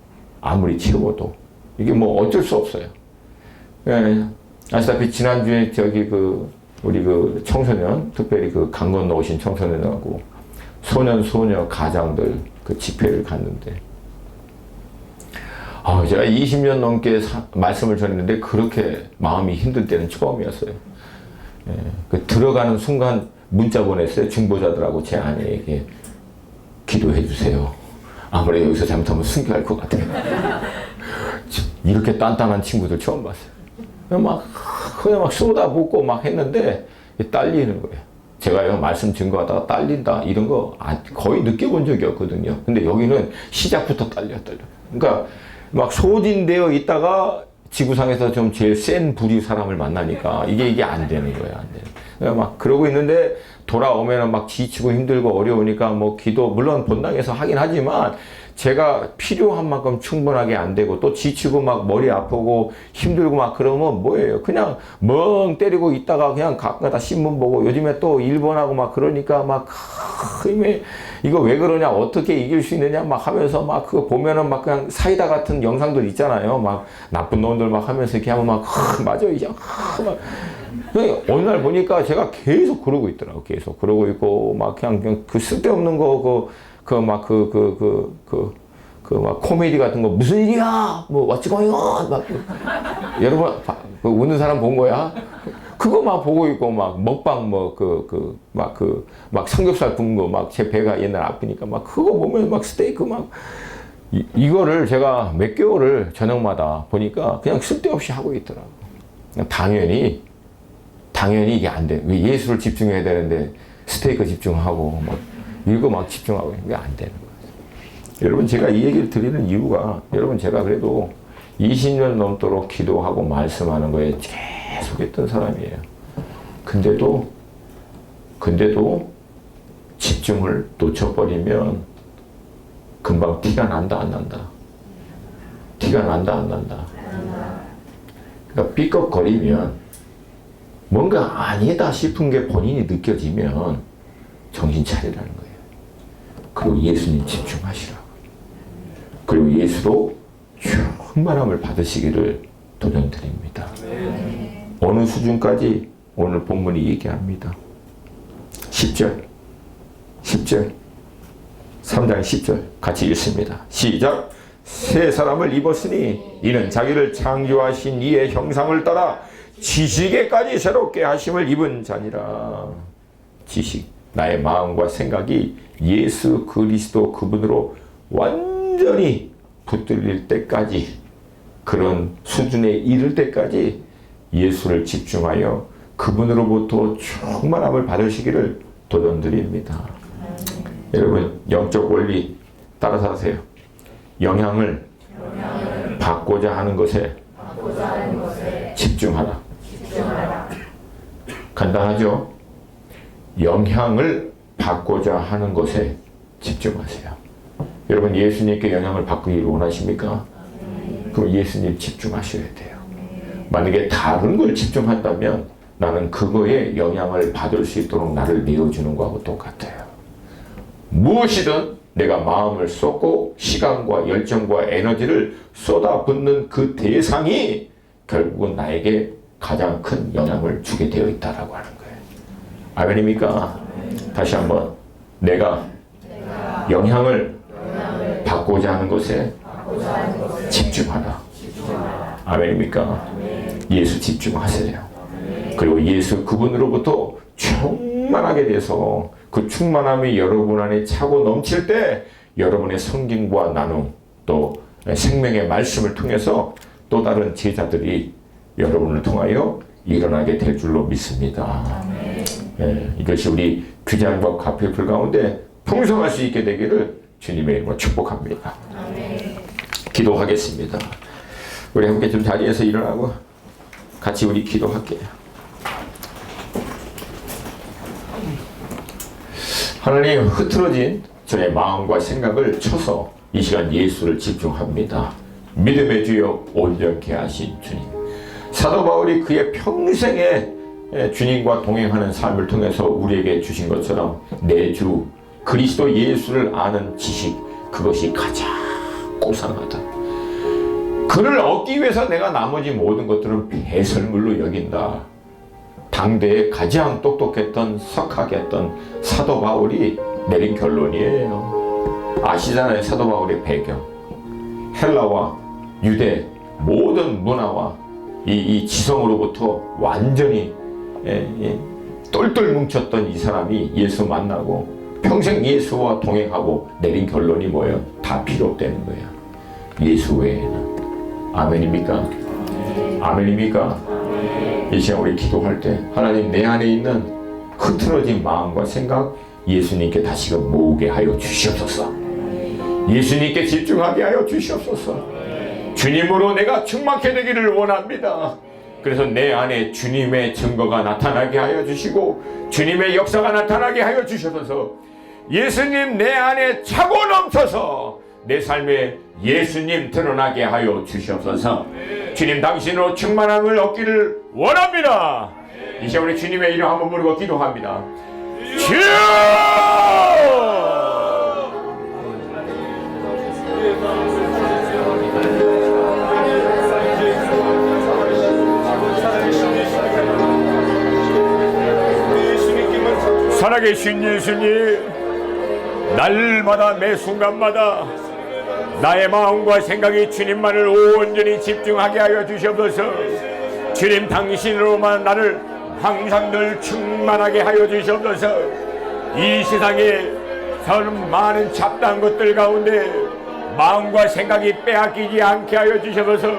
S1: 아무리 채워도. 이게 뭐 어쩔 수 없어요. 예, 아시다시피 지난주에 우리 청소년, 특별히 강 건너 오신 청소년하고 소년, 소녀, 가장들 집회를 갔는데, 제가 20년 넘게 말씀을 전했는데 그렇게 마음이 힘들 때는 처음이었어요. 예, 들어가는 순간 문자 보냈어요. 중보자들하고 제 아내에게 기도해 주세요. 아무래도 여기서 잘못하면 순교할 것 같아요. 이렇게 단단한 친구들 처음 봤어요. 그냥 막 쏟아붓고 막 했는데 딸리는 거예요. 제가요, 말씀 증거하다가 딸린다 이런 거 거의 느껴본 적이 없거든요. 근데 여기는 시작부터 딸려. 그러니까 막 소진되어 있다가 지구상에서 좀 제일 센 부류 사람을 만나니까 이게 안 되는 거예요. 안 되는. 그러니까 막 그러고 있는데 돌아오면은 막 지치고 힘들고 어려우니까 뭐 기도 물론 본당에서 하긴 하지만 제가 필요한 만큼 충분하게 안 되고 또 지치고 막 머리 아프고 힘들고 막 그러면 뭐예요? 그냥 멍 때리고 있다가 그냥 가끔가다 신문 보고 요즘에 또 일본하고 막 그러니까 막 이거 왜 그러냐 어떻게 이길 수 있느냐 막 하면서 막 그거 보면은 막 그냥 사이다 같은 영상들 있잖아요. 막 나쁜 놈들 막 하면서 이렇게 하면 막 맞아요 이제 막 어느 날 보니까 제가 계속 그러고 있더라고. 계속 그러고 있고 막 그냥 그 쓸데없는 거 막 코미디 같은 거 무슨 일이야 뭐 what's going on 막 여러분 웃는 사람 본 거야? 그거 막 보고 있고 막 먹방 막 삼겹살 굽는 거 막 제 배가 옛날 아프니까 막 그거 보면 막 스테이크 막 이거를 제가 몇 개월을 저녁마다 보니까 그냥 쓸데없이 하고 있더라고. 당연히 이게 안 돼. 왜 예수를 집중해야 되는데 스테이크 집중하고 막 이거 막 집중하고 이게 안 되는 거예요. 여러분 제가 이 얘기를 드리는 이유가 여러분 제가 그래도 20년 넘도록 기도하고 말씀하는 거에 계속 했던 사람이에요. 근데도 집중을 놓쳐버리면 금방 티가 난다 안 난다. 티가 난다 안 난다. 그러니까 삐걱거리면 뭔가 아니다 싶은 게 본인이 느껴지면 정신 차리라는 거예요. 그리고 예수님 집중하시라고. 그리고 예수로 충만함을 받으시기를 도전드립니다. 어느 수준까지 오늘 본문이 얘기합니다. 10절 3장 10절 같이 읽습니다. 시작. 새 사람을 입었으니 이는 자기를 창조하신 이의 형상을 따라 지식에까지 새롭게 하심을 입은 자니라. 지식, 나의 마음과 생각이 예수 그리스도 그분으로 완전히 붙들릴 때까지, 그런 수준에 이를 때까지 예수를 집중하여 그분으로부터 충만함을 받으시기를 도전드립니다. 여러분 영적 원리 따라서 하세요. 영향을 받고자 하는 것에 집중하라. 간단하죠? 영향을 받고자 하는 것에 집중하세요. 여러분 예수님께 영향을 받기를 원하십니까? 그럼 예수님 집중하셔야 돼요. 만약에 다른 걸 집중한다면 나는 그거에 영향을 받을 수 있도록 나를 내어주는 거하고 똑같아요. 무엇이든 내가 마음을 쏟고 시간과 열정과 에너지를 쏟아붓는 그 대상이 결국은 나에게 가장 큰 영향을 주게 되어 있다라고 하는 거예요. 아멘입니까? 다시 한번 내가 영향을 받고자 하는 것에 집중하라. 아멘입니까? 예수 집중하세요. 그리고 예수 그분으로부터 충만하게 돼서 그 충만함이 여러분 안에 차고 넘칠 때 여러분의 성경과 나눔 또 생명의 말씀을 통해서 또 다른 제자들이 여러분을 통하여 일어나게 될 줄로 믿습니다. 이것이 우리 규장과 가평풀 가운데 풍성할 수 있게 되기를 주님의 이름으로 축복합니다. 기도하겠습니다. 우리 함께 좀 자리에서 일어나고 같이 우리 기도할게요. 하나님, 흐트러진 저의 마음과 생각을 쳐서 이 시간 예수를 집중합니다. 믿음의 주여 온전케 하신 주님. 사도 바울이 그의 평생에 주님과 동행하는 삶을 통해서 우리에게 주신 것처럼 내 주 그리스도 예수를 아는 지식, 그것이 가장 고상하다. 그를 얻기 위해서 내가 나머지 모든 것들은 배설물로 여긴다. 당대에 가장 똑똑했던 석학했던 사도 바울이 내린 결론이에요. 아시잖아요, 사도 바울의 배경. 헬라와 유대 모든 문화와 이 지성으로부터 완전히 똘똘 뭉쳤던 이 사람이 예수 만나고 평생 예수와 동행하고 내린 결론이 뭐예요? 다 필요 없다는 거예요. 예수 외에는. 아멘입니까? 아멘입니까? 이 시간 우리 기도할 때 하나님, 내 안에 있는 흐트러진 마음과 생각 예수님께 다시금 모으게 하여 주시옵소서. 예수님께 집중하게 하여 주시옵소서. 주님으로 내가 충만케 되기를 원합니다. 그래서 내 안에 주님의 증거가 나타나게 하여 주시고 주님의 역사가 나타나게 하여 주셔서 예수님 내 안에 차고 넘쳐서 내 삶에 예수님 드러나게 하여 주시옵소서. 주님 당신으로 충만함을 얻기를 원합니다. 이 시간 우리 주님의 이름 한번 부르고 기도합니다. 주여! 살아계신 예수님, 날마다 매 순간마다 나의 마음과 생각이 주님만을 온전히 집중하게 하여 주시옵소서. 주님 당신으로만 나를 항상 늘 충만하게 하여 주시옵소서. 이 세상에 서는 많은 잡다한 것들 가운데 마음과 생각이 빼앗기지 않게 하여 주시옵소서.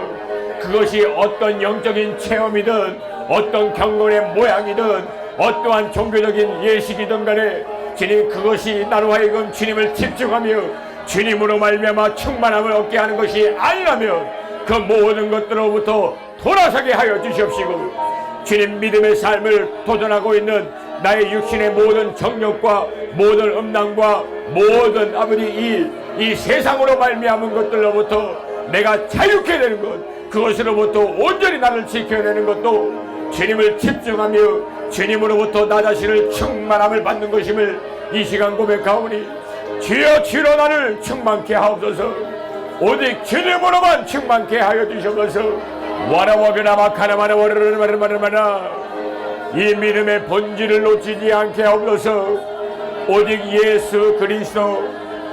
S1: 그것이 어떤 영적인 체험이든 어떤 경건의 모양이든 어떠한 종교적인 예식이든 간에 주님 그것이 나로 하여금 주님을 집중하며 주님으로 말미암아 충만함을 얻게 하는 것이 아니라면 그 모든 것들로부터 돌아서게 하여 주시옵시고 주님 믿음의 삶을 도전하고 있는 나의 육신의 모든 정욕과 모든 음란과 모든 아버지 이 세상으로 말미암은 것들로부터 내가 자유케 되는 것, 그것으로부터 온전히 나를 지켜내는 것도 주님을 집중하며 주님으로부터 나 자신을 충만함을 받는 것임을 이 시간 고백하오니 주여 주로 나를 충만케 하옵소서. 오직 주님으로만 충만케 하여 주시옵소서. 와라와비나마카나마나 와르르마르마르마나 이 믿음의 본질을 놓치지 않게 하옵소서. 오직 예수 그리스도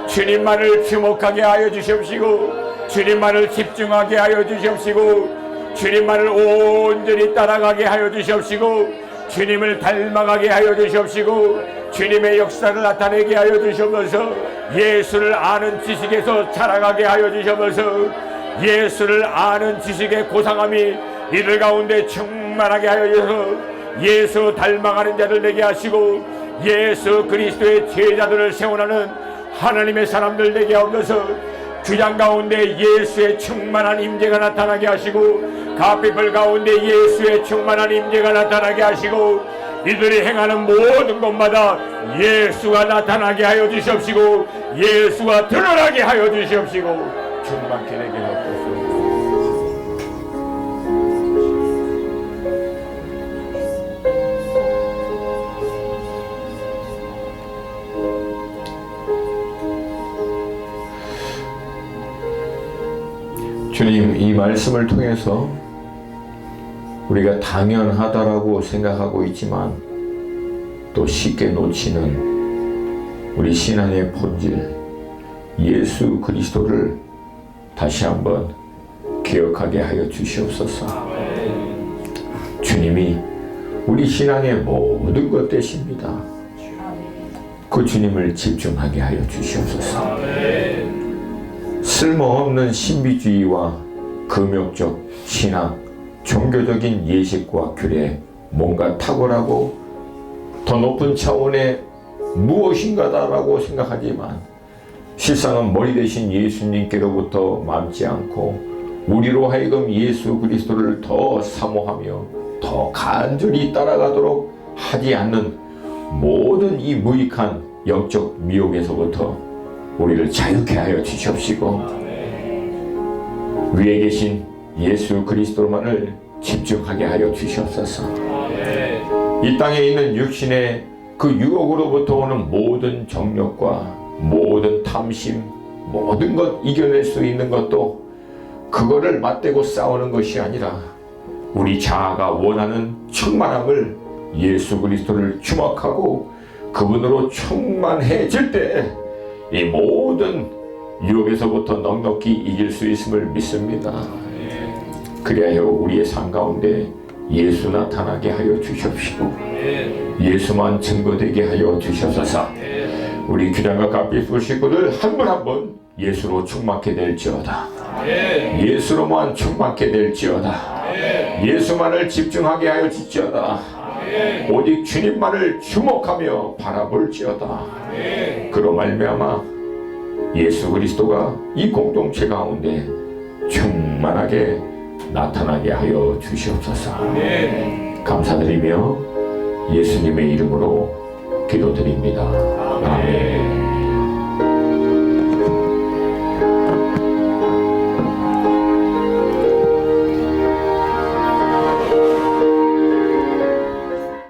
S1: 주님만을 주목하게 하여 주시옵시고 주님만을 집중하게 하여 주시옵시고 주님만을 온전히 따라가게 하여 주시옵시고 주님을 닮아가게 하여 주시옵시고 주님의 역사를 나타내게 하여 주시옵소서. 예수를 아는 지식에서 자라가게 하여 주시옵소서. 예수를 아는 지식의 고상함이 이들 가운데 충만하게 하여 주셔서 예수 닮아가는 자들 되게 하시고 예수 그리스도의 제자들을 세워나는 하나님의 사람들 되게 하옵소서. 규장 가운데 예수의 충만한 임재가 나타나게 하시고 가피불 가운데 예수의 충만한 임재가 나타나게 하시고 이들이 행하는 모든 것마다 예수가 나타나게 하여 주시옵시고 예수가 드러나게 하여 주시옵시고 충만케 되게 하옵소서. 주님, 이 말씀을 통해서 우리가 당연하다라고 생각하고 있지만 또 쉽게 놓치는 우리 신앙의 본질, 예수 그리스도를 다시 한번 기억하게 하여 주시옵소서. 주님이 우리 신앙의 모든 것 되십니다. 그 주님을 집중하게 하여 주시옵소서. 쓸모없는 신비주의와 금욕적 신앙, 종교적인 예식과 규례, 뭔가 탁월하고 더 높은 차원의 무엇인가다라고 생각하지만 실상은 머리 대신 예수님께로부터 맘지 않고 우리로 하여금 예수 그리스도를 더 사모하며 더 간절히 따라가도록 하지 않는 모든 이 무익한 영적 미혹에서부터 우리를 자유케 하여 주시옵시고 위에 계신 예수 그리스도만을 집중하게 하여 주시옵소서. 이 땅에 있는 육신의 그 유혹으로부터 오는 모든 정욕과 모든 탐심, 모든 것 이겨낼 수 있는 것도 그거를 맞대고 싸우는 것이 아니라 우리 자아가 원하는 충만함을 예수 그리스도를 주목하고 그분으로 충만해질 때 이 모든 유혹에서부터 넉넉히 이길 수 있음을 믿습니다. 그리하여 우리의 삶 가운데 예수 나타나게 하여 주시옵시고 예수만 증거되게 하여 주시옵소서. 우리 규장과 값비술 식구들 한 분 한 분 예수로 충만케 될지어다. 예수로만 충만케 될지어다. 예수만을 집중하게 하여 주시어다. 오직 주님만을 주목하며 바라볼지어다. 그로 말미암아 예수 그리스도가 이 공동체 가운데 충만하게 나타나게 하여 주시옵소서. 감사드리며 예수님의 이름으로 기도드립니다. 아멘.